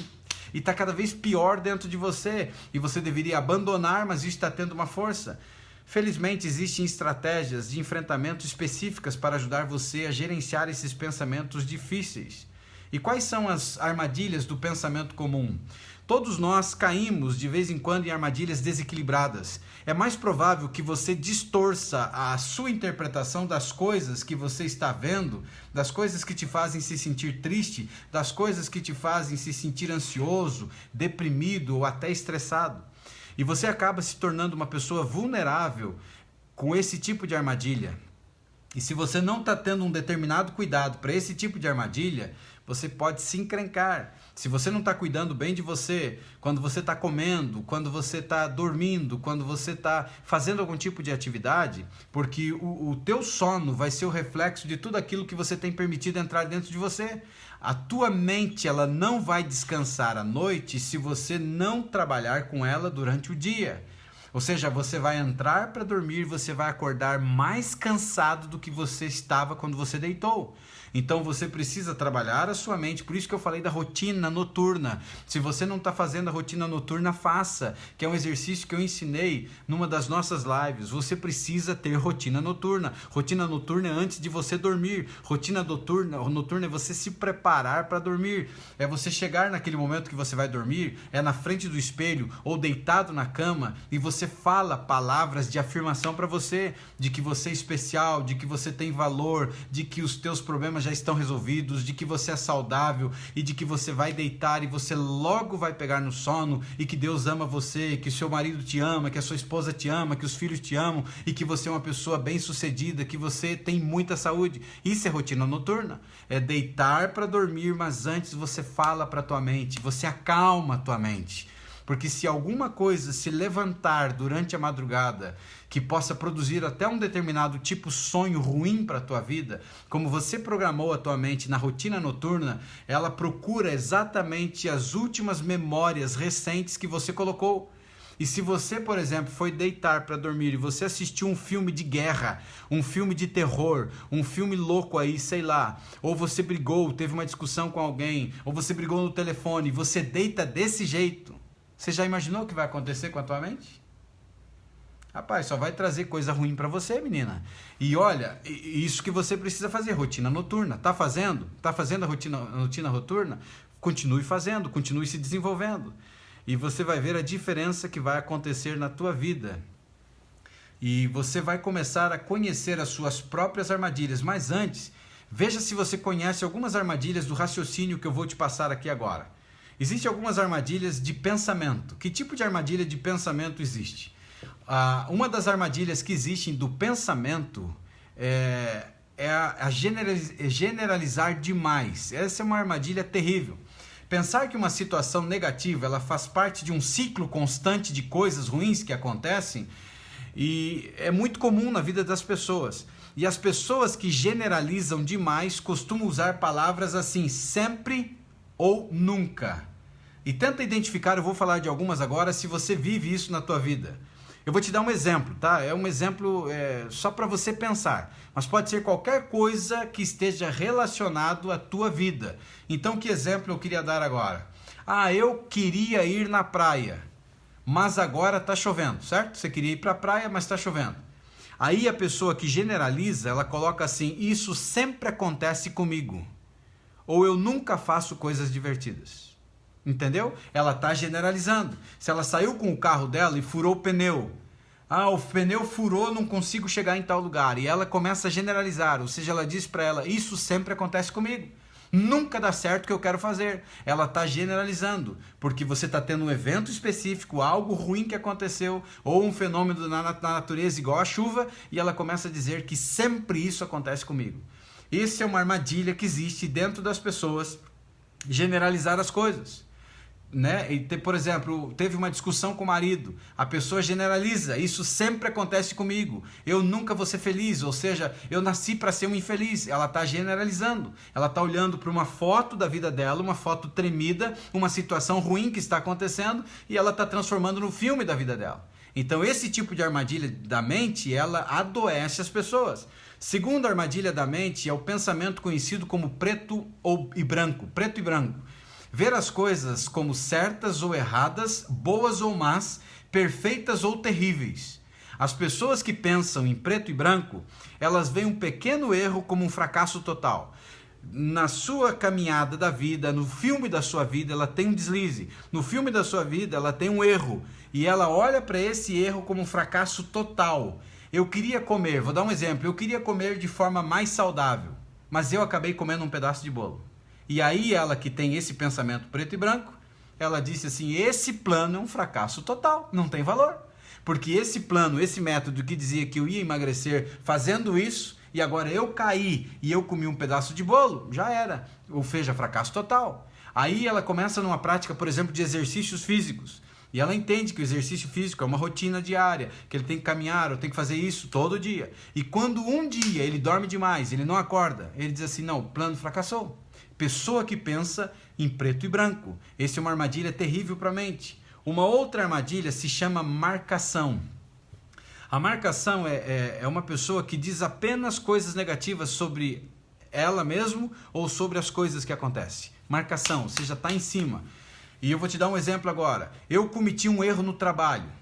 está cada vez pior dentro de você. E você deveria abandonar, mas isso está tendo uma força. Felizmente, existem estratégias de enfrentamento específicas para ajudar você a gerenciar esses pensamentos difíceis. E quais são as armadilhas do pensamento comum? Todos nós caímos de vez em quando em armadilhas desequilibradas. É mais provável que você distorça a sua interpretação das coisas que você está vendo, das coisas que te fazem se sentir triste, das coisas que te fazem se sentir ansioso, deprimido ou até estressado. E você acaba se tornando uma pessoa vulnerável com esse tipo de armadilha. E se você não está tendo um determinado cuidado para esse tipo de armadilha, você pode se encrencar. Se você não está cuidando bem de você, quando você está comendo, quando você está dormindo, quando você está fazendo algum tipo de atividade, porque o teu sono vai ser o reflexo de tudo aquilo que você tem permitido entrar dentro de você. A tua mente ela não vai descansar à noite se você não trabalhar com ela durante o dia. Ou seja, você vai entrar para dormir, você vai acordar mais cansado do que você estava quando você deitou. Então você precisa trabalhar a sua mente, por isso que eu falei da rotina noturna. Se você não está fazendo a rotina noturna, faça, que é um exercício que eu ensinei numa das nossas lives. Você precisa ter rotina noturna. Rotina noturna é antes de você dormir. Rotina noturna é você se preparar para dormir. É você chegar naquele momento que você vai dormir, é na frente do espelho ou deitado na cama e você fala palavras de afirmação para você, de que você é especial, de que você tem valor, de que os teus problemas já estão resolvidos, de que você é saudável e de que você vai deitar e você logo vai pegar no sono e que Deus ama você, que o seu marido te ama, que a sua esposa te ama, que os filhos te amam e que você é uma pessoa bem-sucedida, que você tem muita saúde. Isso é rotina noturna. É deitar para dormir, mas antes você fala para tua mente, você acalma a tua mente. Porque se alguma coisa se levantar durante a madrugada que possa produzir até um determinado tipo de sonho ruim para a tua vida, como você programou a tua mente na rotina noturna, ela procura exatamente as últimas memórias recentes que você colocou. E se você, por exemplo, foi deitar para dormir e você assistiu um filme de guerra, um filme de terror, um filme louco aí, sei lá, ou você brigou, teve uma discussão com alguém, ou você brigou no telefone, e você deita desse jeito, você já imaginou o que vai acontecer com a tua mente? Rapaz, só vai trazer coisa ruim para você, menina. E olha, isso que você precisa fazer, rotina noturna. Tá fazendo? Tá fazendo a rotina noturna? Continue fazendo, continue se desenvolvendo. E você vai ver a diferença que vai acontecer na tua vida. E você vai começar a conhecer as suas próprias armadilhas. Mas antes, veja se você conhece algumas armadilhas do raciocínio que eu vou te passar aqui agora. Existem algumas armadilhas de pensamento. Que tipo de armadilha de pensamento existe? Uma das armadilhas que existem do pensamento é generalizar demais. Essa é uma armadilha terrível. Pensar que uma situação negativa ela faz parte de um ciclo constante de coisas ruins que acontecem e é muito comum na vida das pessoas. E as pessoas que generalizam demais costumam usar palavras assim, sempre ou nunca. E tenta identificar, eu vou falar de algumas agora, se você vive isso na tua vida. Eu vou te dar um exemplo, tá? É um exemplo só para você pensar. Mas pode ser qualquer coisa que esteja relacionado à tua vida. Então, que exemplo eu queria dar agora? Eu queria ir na praia, mas agora está chovendo, certo? Você queria ir para a praia, mas está chovendo. Aí a pessoa que generaliza, ela coloca assim, isso sempre acontece comigo. Ou eu nunca faço coisas divertidas. Entendeu? Ela está generalizando. Se ela saiu com o carro dela e furou o pneu. O pneu furou, não consigo chegar em tal lugar. E ela começa a generalizar. Ou seja, ela diz para ela, isso sempre acontece comigo. Nunca dá certo o que eu quero fazer. Ela está generalizando. Porque você está tendo um evento específico, algo ruim que aconteceu, ou um fenômeno na natureza igual a chuva, e ela começa a dizer que sempre isso acontece comigo. Essa é uma armadilha que existe dentro das pessoas, generalizar as coisas. né? E por exemplo, teve uma discussão com o marido, a pessoa generaliza, isso sempre acontece comigo, eu nunca vou ser feliz, ou seja, eu nasci para ser um infeliz. Ela está generalizando, ela está olhando para uma foto da vida dela, uma foto tremida, uma situação ruim que está acontecendo, e ela está transformando no filme da vida dela. Então esse tipo de armadilha da mente, ela adoece as pessoas. Segunda armadilha da mente é o pensamento conhecido como preto e branco. Ver as coisas como certas ou erradas, boas ou más, perfeitas ou terríveis. As pessoas que pensam em preto e branco, elas veem um pequeno erro como um fracasso total. Na sua caminhada da vida, no filme da sua vida, ela tem um deslize. No filme da sua vida, ela tem um erro. E ela olha para esse erro como um fracasso total. Eu queria comer, vou dar um exemplo, eu queria comer de forma mais saudável, mas eu acabei comendo um pedaço de bolo. E aí ela, que tem esse pensamento preto e branco, ela disse assim, esse plano é um fracasso total, não tem valor. Porque esse plano, esse método que dizia que eu ia emagrecer fazendo isso, e agora eu caí e eu comi um pedaço de bolo, já era, ou seja, fracasso total. Aí ela começa numa prática, por exemplo, de exercícios físicos. E ela entende que o exercício físico é uma rotina diária, que ele tem que caminhar, ou tem que fazer isso todo dia. E quando um dia ele dorme demais, ele não acorda, ele diz assim, não, o plano fracassou. Pessoa que pensa em preto e branco. Essa é uma armadilha terrível para a mente. Uma outra armadilha se chama marcação. A marcação é uma pessoa que diz apenas coisas negativas sobre ela mesma ou sobre as coisas que acontecem. Marcação, você já está em cima. E eu vou te dar um exemplo agora. Eu cometi um erro no trabalho.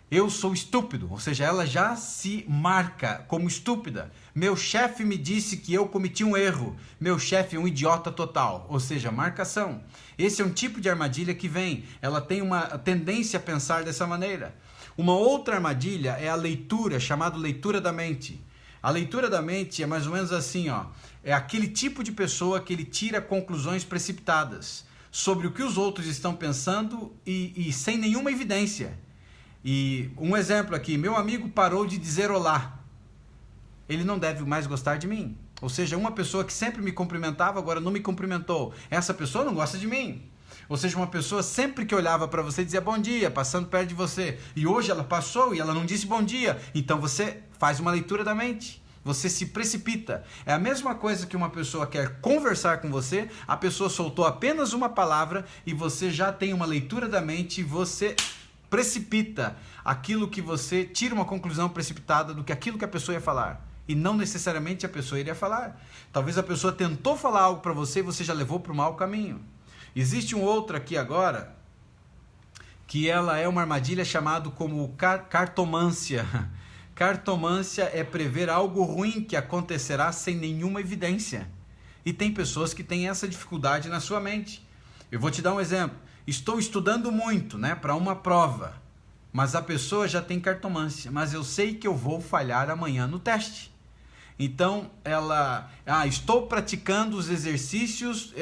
Eu sou estúpido, ou seja, ela já se marca como estúpida. Meu chefe me disse que eu cometi um erro. Meu chefe é um idiota total, ou seja, marcação. Esse é um tipo de armadilha que vem. Ela tem uma tendência a pensar dessa maneira. Uma outra armadilha é a leitura, chamada leitura da mente. A leitura da mente é mais ou menos assim, ó. É aquele tipo de pessoa que ele tira conclusões precipitadas sobre o que os outros estão pensando e sem nenhuma evidência. E um exemplo aqui, meu amigo parou de dizer olá. Ele não deve mais gostar de mim. Ou seja, uma pessoa que sempre me cumprimentava, agora não me cumprimentou. Essa pessoa não gosta de mim. Ou seja, uma pessoa sempre que olhava para você dizia bom dia, passando perto de você. E hoje ela passou e ela não disse bom dia. Então você faz uma leitura da mente. Você se precipita. É a mesma coisa que uma pessoa quer conversar com você, a pessoa soltou apenas uma palavra e você já tem uma leitura da mente e você precipita aquilo que você tira uma conclusão precipitada do que aquilo que a pessoa ia falar. E não necessariamente a pessoa iria falar. Talvez a pessoa tentou falar algo para você e você já levou para o mau caminho. Existe um outro aqui agora, que ela é uma armadilha chamada como cartomância. Cartomância é prever algo ruim que acontecerá sem nenhuma evidência. E tem pessoas que têm essa dificuldade na sua mente. Eu vou te dar um exemplo. Estou estudando muito, né, para uma prova, mas a pessoa já tem cartomância, mas eu sei que eu vou falhar amanhã no teste. Então, ela... estou praticando os exercícios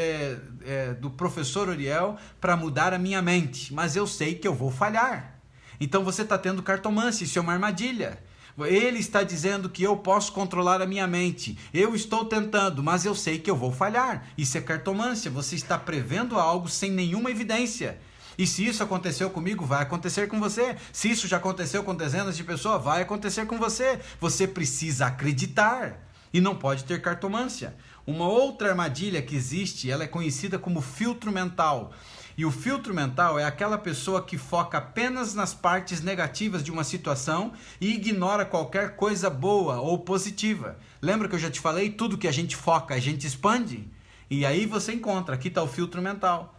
do professor Uriel para mudar a minha mente, mas eu sei que eu vou falhar. Então, você está tendo cartomância, isso é uma armadilha. Ele está dizendo que eu posso controlar a minha mente. Eu estou tentando, mas eu sei que eu vou falhar. Isso é cartomância. Você está prevendo algo sem nenhuma evidência. E se isso aconteceu comigo, vai acontecer com você. Se isso já aconteceu com dezenas de pessoas, vai acontecer com você. Você precisa acreditar e não pode ter cartomância. Uma outra armadilha que existe, ela é conhecida como filtro mental. E o filtro mental é aquela pessoa que foca apenas nas partes negativas de uma situação e ignora qualquer coisa boa ou positiva. Lembra que eu já te falei? Tudo que a gente foca, a gente expande. E aí você encontra, aqui está o filtro mental.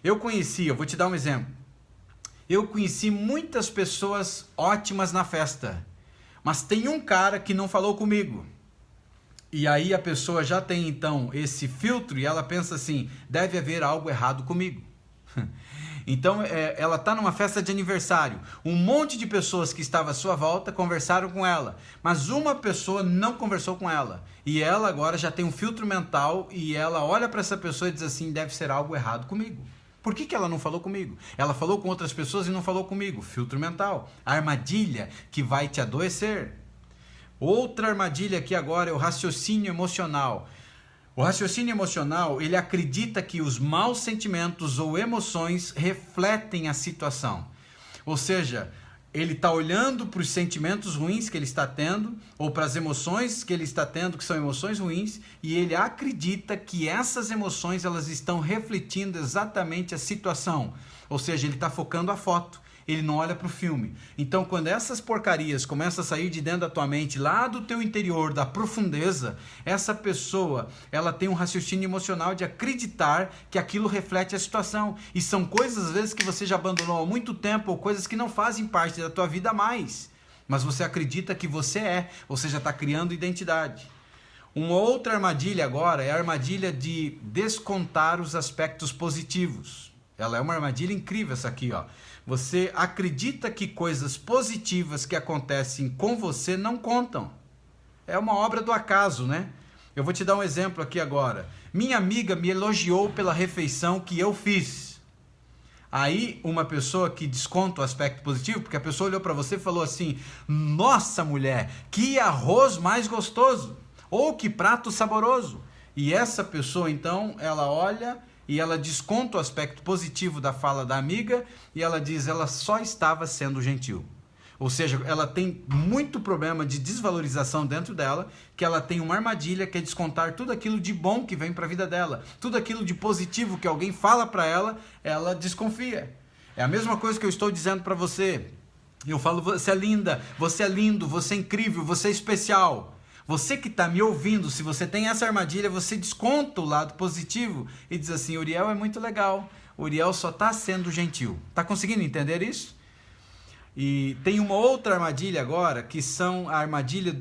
Eu vou te dar um exemplo. Eu conheci muitas pessoas ótimas na festa, mas tem um cara que não falou comigo. E aí a pessoa já tem então esse filtro e ela pensa assim, deve haver algo errado comigo. Então ela está numa festa de aniversário, um monte de pessoas que estavam à sua volta conversaram com ela, mas uma pessoa não conversou com ela, e ela agora já tem um filtro mental e ela olha para essa pessoa e diz assim, deve ser algo errado comigo. Por que ela não falou comigo? Ela falou com outras pessoas e não falou comigo. Filtro mental, a armadilha que vai te adoecer. Outra armadilha aqui agora é o raciocínio emocional. O raciocínio emocional, ele acredita que os maus sentimentos ou emoções refletem a situação. Ou seja, ele está olhando para os sentimentos ruins que ele está tendo, ou para as emoções que ele está tendo, que são emoções ruins, e ele acredita que essas emoções elas estão refletindo exatamente a situação. Ou seja, ele está focando a foto. Ele não olha para o filme. Então, quando essas porcarias começam a sair de dentro da tua mente, lá do teu interior, da profundeza, essa pessoa, ela tem um raciocínio emocional de acreditar que aquilo reflete a situação. E são coisas, às vezes, que você já abandonou há muito tempo, ou coisas que não fazem parte da tua vida mais. Mas você acredita que você é, ou seja, está criando identidade. Uma outra armadilha agora é a armadilha de descontar os aspectos positivos. Ela é uma armadilha incrível essa aqui, ó. Você acredita que coisas positivas que acontecem com você não contam. É uma obra do acaso, né? Eu vou te dar um exemplo aqui agora. Minha amiga me elogiou pela refeição que eu fiz. Aí uma pessoa que desconta o aspecto positivo, porque a pessoa olhou para você e falou assim: nossa mulher, que arroz mais gostoso! Ou que prato saboroso! E essa pessoa então, ela olha e ela desconta o aspecto positivo da fala da amiga e ela diz, ela só estava sendo gentil. Ou seja, ela tem muito problema de desvalorização dentro dela, que ela tem uma armadilha que é descontar tudo aquilo de bom que vem para a vida dela. Tudo aquilo de positivo que alguém fala para ela, ela desconfia. É a mesma coisa que eu estou dizendo para você. Eu falo, você é linda, você é lindo, você é incrível, você é especial. Você que está me ouvindo, se você tem essa armadilha, você desconta o lado positivo e diz assim, Uriel é muito legal, Uriel só está sendo gentil. Está conseguindo entender isso? E tem uma outra armadilha agora, que são a armadilha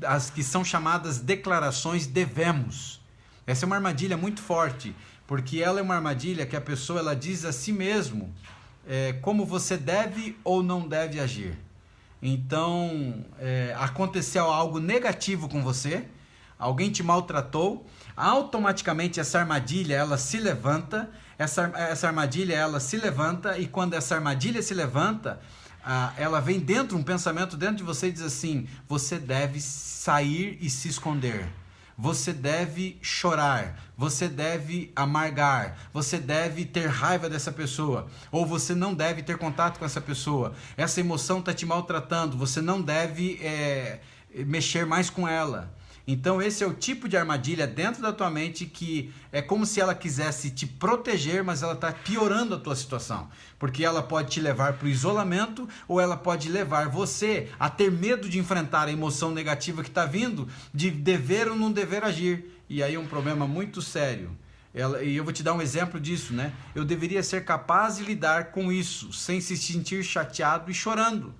as que são chamadas declarações devemos. Essa é uma armadilha muito forte, porque ela é uma armadilha que a pessoa ela diz a si mesmo como você deve ou não deve agir. Então, aconteceu algo negativo com você, alguém te maltratou, automaticamente essa armadilha ela se levanta, essa armadilha ela se levanta e quando essa armadilha se levanta, ela vem dentro, um pensamento dentro de você e diz assim, você deve sair e se esconder. Você deve chorar, você deve amargar, você deve ter raiva dessa pessoa, ou você não deve ter contato com essa pessoa. Essa emoção está te maltratando, você não deve mexer mais com ela. Então esse é o tipo de armadilha dentro da tua mente que é como se ela quisesse te proteger, mas ela está piorando a tua situação. Porque ela pode te levar para o isolamento ou ela pode levar você a ter medo de enfrentar a emoção negativa que está vindo, de dever ou não dever agir. E aí é um problema muito sério. E eu vou te dar um exemplo disso, né? Eu deveria ser capaz de lidar com isso, sem se sentir chateado e chorando.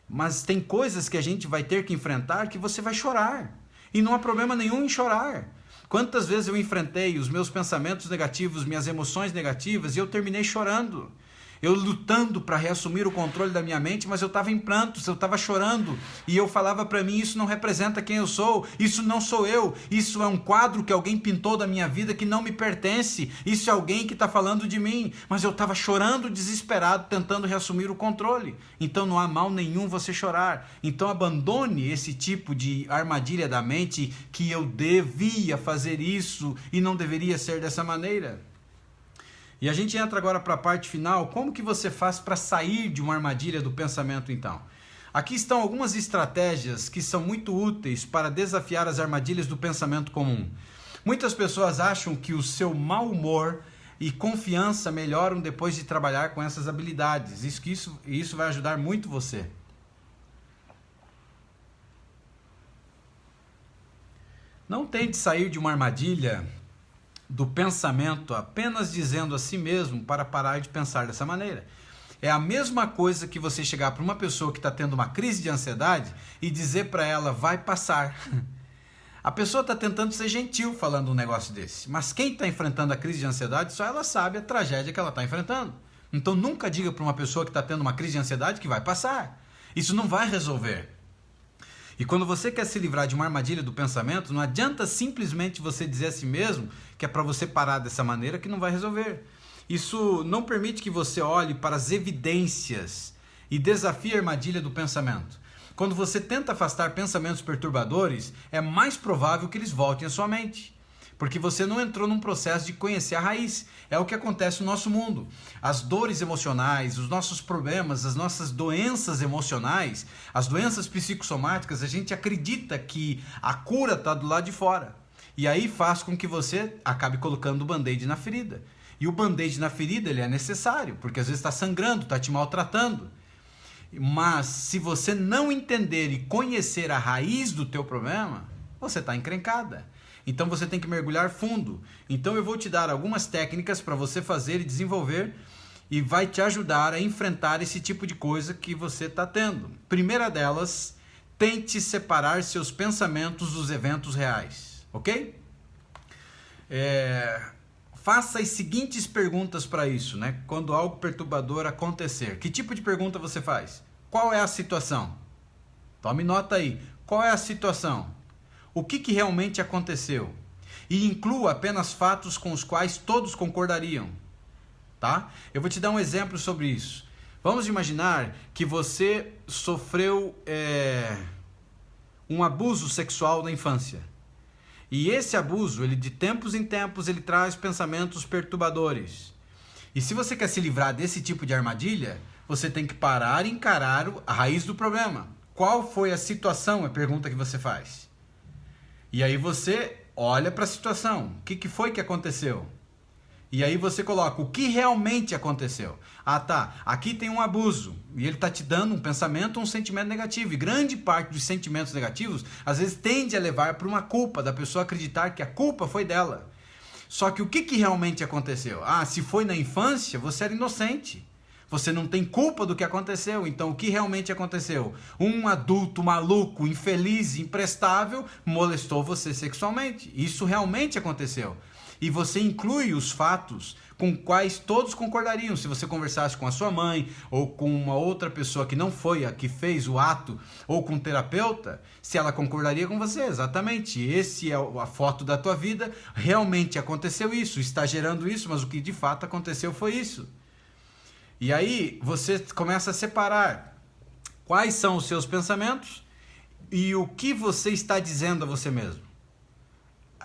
Mas tem coisas que a gente vai ter que enfrentar que você vai chorar. E não há problema nenhum em chorar. Quantas vezes eu enfrentei os meus pensamentos negativos, minhas emoções negativas, e eu terminei chorando. Eu lutando para reassumir o controle da minha mente, mas eu estava em prantos, eu estava chorando. E eu falava para mim, isso não representa quem eu sou, isso não sou eu. Isso é um quadro que alguém pintou da minha vida que não me pertence. Isso é alguém que está falando de mim. Mas eu estava chorando, desesperado, tentando reassumir o controle. Então não há mal nenhum você chorar. Então abandone esse tipo de armadilha da mente que eu devia fazer isso e não deveria ser dessa maneira. E a gente entra agora para a parte final. Como que você faz para sair de uma armadilha do pensamento então? Aqui estão algumas estratégias que são muito úteis para desafiar as armadilhas do pensamento comum. Muitas pessoas acham que o seu mau humor e confiança melhoram depois de trabalhar com essas habilidades. Isso vai ajudar muito você. Não tente sair de uma armadilha do pensamento apenas dizendo a si mesmo para parar de pensar dessa maneira. É a mesma coisa que você chegar para uma pessoa que está tendo uma crise de ansiedade e dizer para ela, vai passar. A pessoa está tentando ser gentil falando um negócio desse, mas quem está enfrentando a crise de ansiedade, só ela sabe a tragédia que ela está enfrentando. Então nunca diga para uma pessoa que está tendo uma crise de ansiedade que vai passar. Isso não vai resolver. E quando você quer se livrar de uma armadilha do pensamento, não adianta simplesmente você dizer a si mesmo que é para você parar dessa maneira que não vai resolver. Isso não permite que você olhe para as evidências e desafie a armadilha do pensamento. Quando você tenta afastar pensamentos perturbadores, é mais provável que eles voltem à sua mente. Porque você não entrou num processo de conhecer a raiz. É o que acontece no nosso mundo. As dores emocionais, os nossos problemas, as nossas doenças emocionais, as doenças psicossomáticas, a gente acredita que a cura está do lado de fora. E aí faz com que você acabe colocando o band-aid na ferida. E o band-aid na ferida ele é necessário, porque às vezes está sangrando, está te maltratando. Mas se você não entender e conhecer a raiz do teu problema, você está encrencada. Então você tem que mergulhar fundo. Então eu vou te dar algumas técnicas para você fazer e desenvolver e vai te ajudar a enfrentar esse tipo de coisa que você está tendo. Primeira delas, tente separar seus pensamentos dos eventos reais, ok? Faça as seguintes perguntas para isso, né? Quando algo perturbador acontecer. Que tipo de pergunta você faz? Qual é a situação? Tome nota aí. Qual é a situação? O que realmente aconteceu? E inclua apenas fatos com os quais todos concordariam, tá? Eu vou te dar um exemplo sobre isso. Vamos imaginar que você sofreu um abuso sexual na infância. E esse abuso, ele de tempos em tempos, ele traz pensamentos perturbadores. E se você quer se livrar desse tipo de armadilha, você tem que parar e encarar a raiz do problema. Qual foi a situação? É a pergunta que você faz. E aí você olha para a situação. O que foi que aconteceu? E aí você coloca o que realmente aconteceu. Ah, tá. Aqui tem um abuso. E ele está te dando um pensamento, um sentimento negativo. E grande parte dos sentimentos negativos, às vezes, tende a levar para uma culpa, da pessoa acreditar que a culpa foi dela. Só que o que realmente aconteceu? Ah, se foi na infância, você era inocente. Você não tem culpa do que aconteceu. Então, o que realmente aconteceu? Um adulto maluco, infeliz, imprestável, molestou você sexualmente. Isso realmente aconteceu. E você inclui os fatos com quais todos concordariam. Se você conversasse com a sua mãe, ou com uma outra pessoa que não foi a que fez o ato, ou com um terapeuta, se ela concordaria com você. Exatamente. Esse é a foto da tua vida. Realmente aconteceu isso. Está gerando isso, mas o que de fato aconteceu foi isso. E aí você começa a separar quais são os seus pensamentos e o que você está dizendo a você mesmo.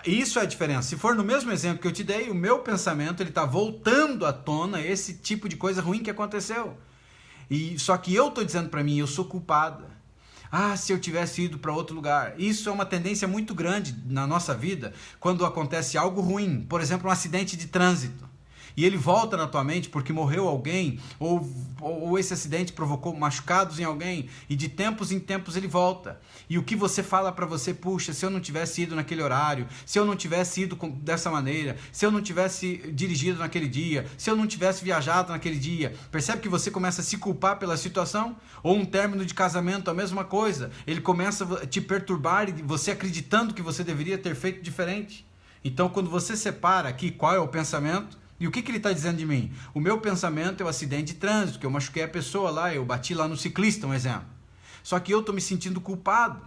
Isso é a diferença. Se for no mesmo exemplo que eu te dei, o meu pensamento ele está voltando à tona esse tipo de coisa ruim que aconteceu. Só que eu estou dizendo para mim, eu sou culpada. Ah, se eu tivesse ido para outro lugar. Isso é uma tendência muito grande na nossa vida quando acontece algo ruim. Por exemplo, um acidente de trânsito. E ele volta na tua mente porque morreu alguém, ou esse acidente provocou machucados em alguém, e de tempos em tempos ele volta. E o que você fala para você, puxa, se eu não tivesse ido naquele horário, se eu não tivesse ido dessa maneira, se eu não tivesse dirigido naquele dia, se eu não tivesse viajado naquele dia, percebe que você começa a se culpar pela situação? Ou um término de casamento, a mesma coisa, ele começa a te perturbar e você acreditando que você deveria ter feito diferente. Então quando você separa aqui qual é o pensamento, e o que ele está dizendo de mim? O meu pensamento é o acidente de trânsito, que eu machuquei a pessoa lá, eu bati lá no ciclista, um exemplo. Só que eu estou me sentindo culpado.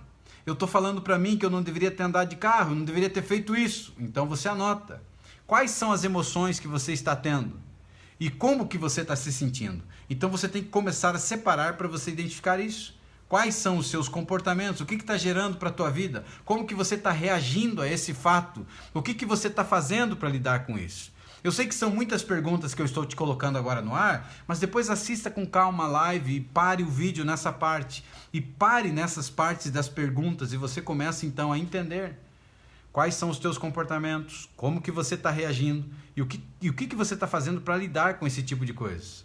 Eu estou falando para mim que eu não deveria ter andado de carro, eu não deveria ter feito isso. Então você anota. Quais são as emoções que você está tendo? E como que você está se sentindo? Então você tem que começar a separar para você identificar isso. Quais são os seus comportamentos? O que está gerando para a tua vida? Como que você está reagindo a esse fato? O que você está fazendo para lidar com isso? Eu sei que são muitas perguntas que eu estou te colocando agora no ar, mas depois assista com calma a live e pare o vídeo nessa parte. E pare nessas partes das perguntas e você começa então a entender quais são os teus comportamentos, como que você está reagindo e o que você está fazendo para lidar com esse tipo de coisas.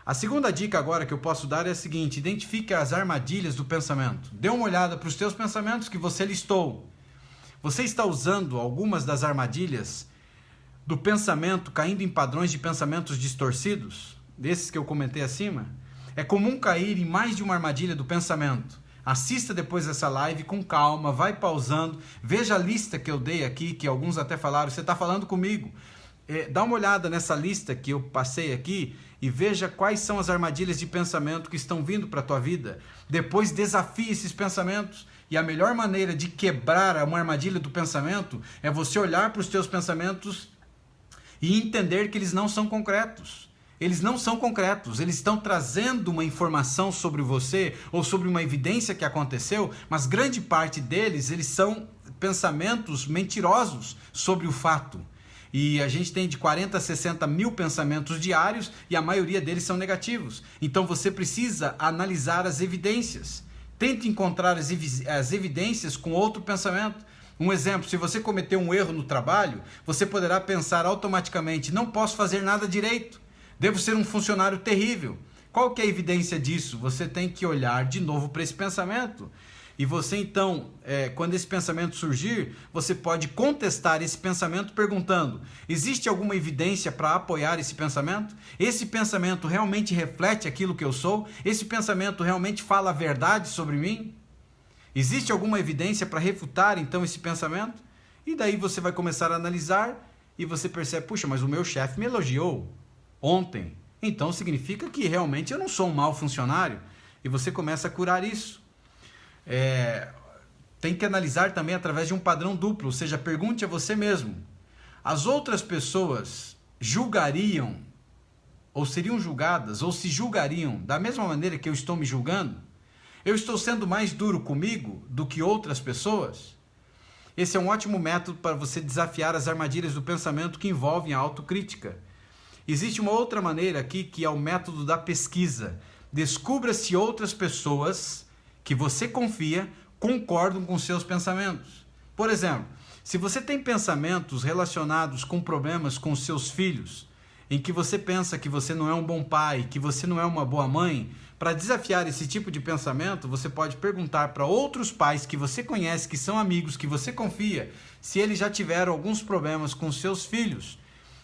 A segunda dica agora que eu posso dar é a seguinte: identifique as armadilhas do pensamento. Dê uma olhada para os teus pensamentos que você listou. Você está usando algumas das armadilhas do pensamento, caindo em padrões de pensamentos distorcidos, desses que eu comentei acima? É comum cair em mais de uma armadilha do pensamento. Assista depois essa live com calma, vai pausando, veja a lista que eu dei aqui, que alguns até falaram, você está falando comigo. Dá uma olhada nessa lista que eu passei aqui e veja quais são as armadilhas de pensamento que estão vindo para a tua vida. Depois desafie esses pensamentos. E a melhor maneira de quebrar uma armadilha do pensamento é você olhar para os teus pensamentos e entender que eles não são concretos. Eles não são concretos, eles estão trazendo uma informação sobre você ou sobre uma evidência que aconteceu, mas grande parte deles, eles são pensamentos mentirosos sobre o fato. E a gente tem de 40 a 60 mil pensamentos diários e a maioria deles são negativos. Então você precisa analisar as evidências. Tente encontrar as evidências com outro pensamento. Um exemplo, se você cometeu um erro no trabalho, você poderá pensar automaticamente: não posso fazer nada direito, devo ser um funcionário terrível. Qual que é a evidência disso? Você tem que olhar de novo para esse pensamento. E você então, quando esse pensamento surgir, você pode contestar esse pensamento perguntando: existe alguma evidência para apoiar esse pensamento? Esse pensamento realmente reflete aquilo que eu sou? Esse pensamento realmente fala a verdade sobre mim? Existe alguma evidência para refutar então esse pensamento? E daí você vai começar a analisar e você percebe: puxa, mas o meu chefe me elogiou ontem, então significa que realmente eu não sou um mau funcionário. E você começa a curar isso. Tem que analisar também através de um padrão duplo, ou seja, pergunte a você mesmo: as outras pessoas julgariam, ou seriam julgadas, ou se julgariam da mesma maneira que eu estou me julgando? Eu estou sendo mais duro comigo do que outras pessoas? Esse é um ótimo método para você desafiar as armadilhas do pensamento que envolvem a autocrítica. Existe uma outra maneira aqui, que é o método da pesquisa. Descubra se outras pessoas que você confia concordam com seus pensamentos. Por exemplo, se você tem pensamentos relacionados com problemas com seus filhos, em que você pensa que você não é um bom pai, que você não é uma boa mãe, para desafiar esse tipo de pensamento, você pode perguntar para outros pais que você conhece, que são amigos, que você confia, se eles já tiveram alguns problemas com seus filhos,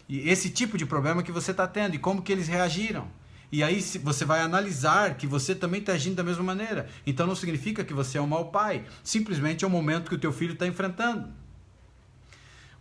e esse tipo de problema que você está tendo, e como que eles reagiram. E aí você vai analisar que você também está agindo da mesma maneira. Então não significa que você é um mau pai. Simplesmente é o momento que o teu filho está enfrentando.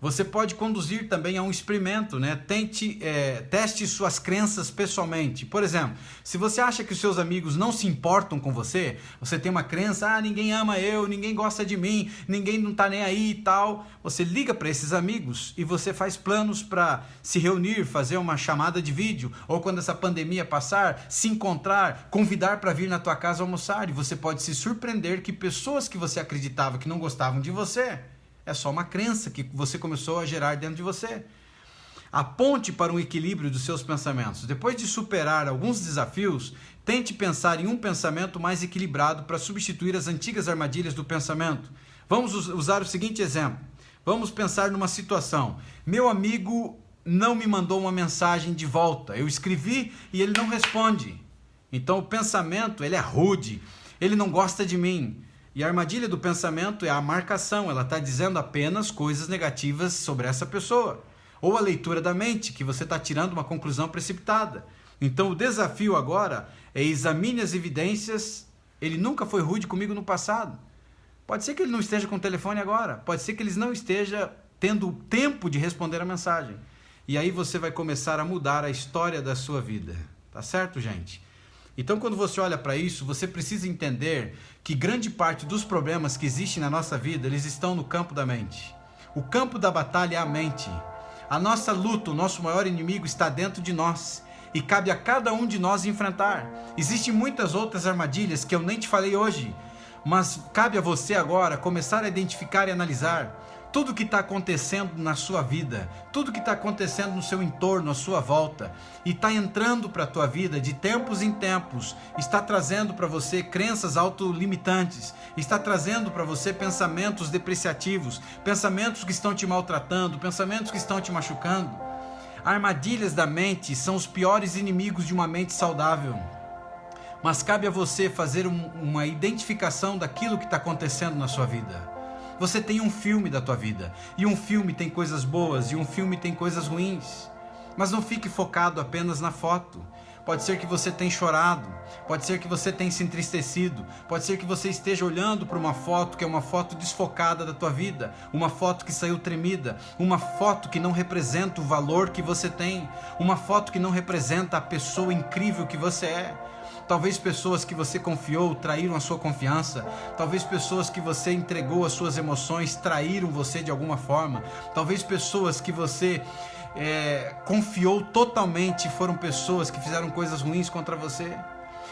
Você pode conduzir também a um experimento, né? Teste suas crenças pessoalmente. Por exemplo, se você acha que os seus amigos não se importam com você, você tem uma crença: ninguém ama eu, ninguém gosta de mim, ninguém não está nem aí e tal. Você liga para esses amigos e você faz planos para se reunir, fazer uma chamada de vídeo, ou quando essa pandemia passar, se encontrar, convidar para vir na tua casa almoçar. E você pode se surpreender que pessoas que você acreditava que não gostavam de você, é só uma crença que você começou a gerar dentro de você. Aponte para um equilíbrio dos seus pensamentos. Depois de superar alguns desafios, tente pensar em um pensamento mais equilibrado para substituir as antigas armadilhas do pensamento. Vamos usar o seguinte exemplo. Vamos pensar numa situação: meu amigo não me mandou uma mensagem de volta. Eu escrevi e ele não responde. Então o pensamento, ele é rude, ele não gosta de mim. E a armadilha do pensamento é a marcação, ela está dizendo apenas coisas negativas sobre essa pessoa. Ou a leitura da mente, que você está tirando uma conclusão precipitada. Então o desafio agora é: examine as evidências. Ele nunca foi rude comigo no passado. Pode ser que ele não esteja com o telefone agora, pode ser que ele não esteja tendo tempo de responder a mensagem. E aí você vai começar a mudar a história da sua vida. Tá certo, gente? Então, quando você olha para isso, você precisa entender que grande parte dos problemas que existem na nossa vida, eles estão no campo da mente. O campo da batalha é a mente. A nossa luta, o nosso maior inimigo está dentro de nós e cabe a cada um de nós enfrentar. Existem muitas outras armadilhas que eu nem te falei hoje, mas cabe a você agora começar a identificar e analisar tudo o que está acontecendo na sua vida, tudo o que está acontecendo no seu entorno, à sua volta, e está entrando para a tua vida de tempos em tempos, está trazendo para você crenças autolimitantes, está trazendo para você pensamentos depreciativos, pensamentos que estão te maltratando, pensamentos que estão te machucando. Armadilhas da mente são os piores inimigos de uma mente saudável. Mas cabe a você fazer uma identificação daquilo que está acontecendo na sua vida. Você tem um filme da tua vida, e um filme tem coisas boas, e um filme tem coisas ruins. Mas não fique focado apenas na foto. Pode ser que você tenha chorado, pode ser que você tenha se entristecido, pode ser que você esteja olhando para uma foto que é uma foto desfocada da tua vida, uma foto que saiu tremida, uma foto que não representa o valor que você tem, uma foto que não representa a pessoa incrível que você é. Talvez pessoas que você confiou traíram a sua confiança. Talvez pessoas que você entregou as suas emoções traíram você de alguma forma. Talvez pessoas que você confiou totalmente, foram pessoas que fizeram coisas ruins contra você.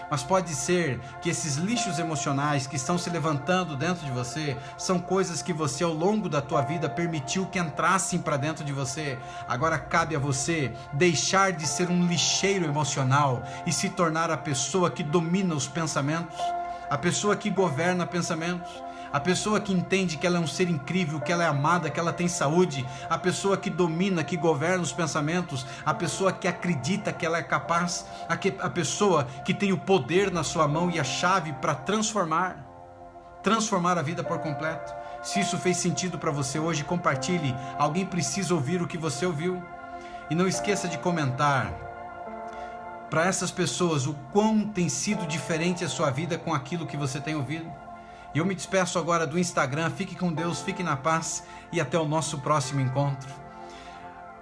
Mas pode ser que esses lixos emocionais que estão se levantando dentro de você são coisas que você ao longo da tua vida permitiu que entrassem para dentro de você. Agora cabe a você deixar de ser um lixeiro emocional e se tornar a pessoa que domina os pensamentos, a pessoa que governa pensamentos, a pessoa que entende que ela é um ser incrível, que ela é amada, que ela tem saúde, a pessoa que domina, que governa os pensamentos, a pessoa que acredita que ela é capaz, a pessoa que tem o poder na sua mão e a chave para transformar a vida por completo. Se isso fez sentido para você hoje, compartilhe. Alguém precisa ouvir o que você ouviu. E não esqueça de comentar para essas pessoas o quão tem sido diferente a sua vida com aquilo que você tem ouvido. E eu me despeço agora do Instagram. Fique com Deus, fique na paz e até o nosso próximo encontro.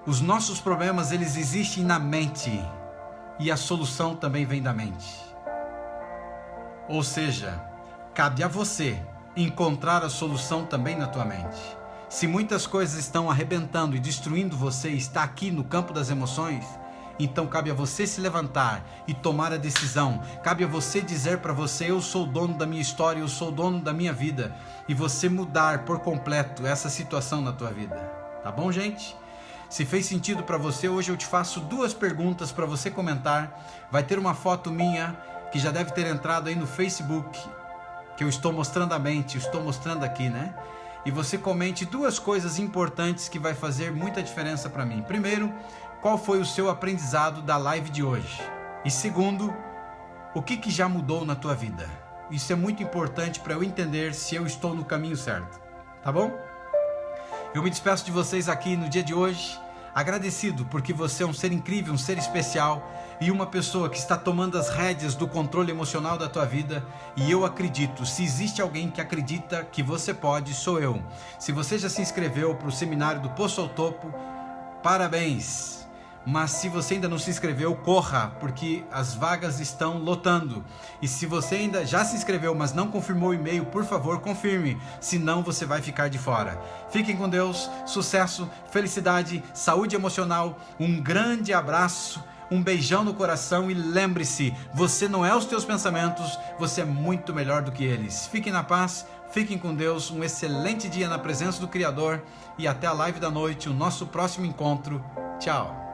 Os nossos problemas, eles existem na mente e a solução também vem da mente. Ou seja, cabe a você encontrar a solução também na tua mente. Se muitas coisas estão arrebentando e destruindo você, está aqui no campo das emoções, então cabe a você se levantar e tomar a decisão. Cabe a você dizer para você: eu sou o dono da minha história, eu sou o dono da minha vida. E você mudar por completo essa situação na tua vida. Tá bom, gente? Se fez sentido para você, hoje eu te faço 2 perguntas para você comentar. Vai ter uma foto minha que já deve ter entrado aí no Facebook, que eu estou mostrando a mente, estou mostrando aqui, né? E você comente 2 coisas importantes que vai fazer muita diferença para mim. Primeiro, qual foi o seu aprendizado da live de hoje? E segundo, o que já mudou na tua vida? Isso é muito importante para eu entender se eu estou no caminho certo, tá bom? Eu me despeço de vocês aqui no dia de hoje, agradecido porque você é um ser incrível, um ser especial e uma pessoa que está tomando as rédeas do controle emocional da tua vida. E eu acredito, se existe alguém que acredita que você pode, sou eu. Se você já se inscreveu para o seminário do Poço ao Topo, parabéns! Mas se você ainda não se inscreveu, corra, porque as vagas estão lotando. E se você ainda já se inscreveu, mas não confirmou o e-mail, por favor, confirme, senão você vai ficar de fora. Fiquem com Deus, sucesso, felicidade, saúde emocional, um grande abraço, um beijão no coração e lembre-se, você não é os teus pensamentos, você é muito melhor do que eles. Fiquem na paz, fiquem com Deus, um excelente dia na presença do Criador e até a live da noite, o nosso próximo encontro. Tchau!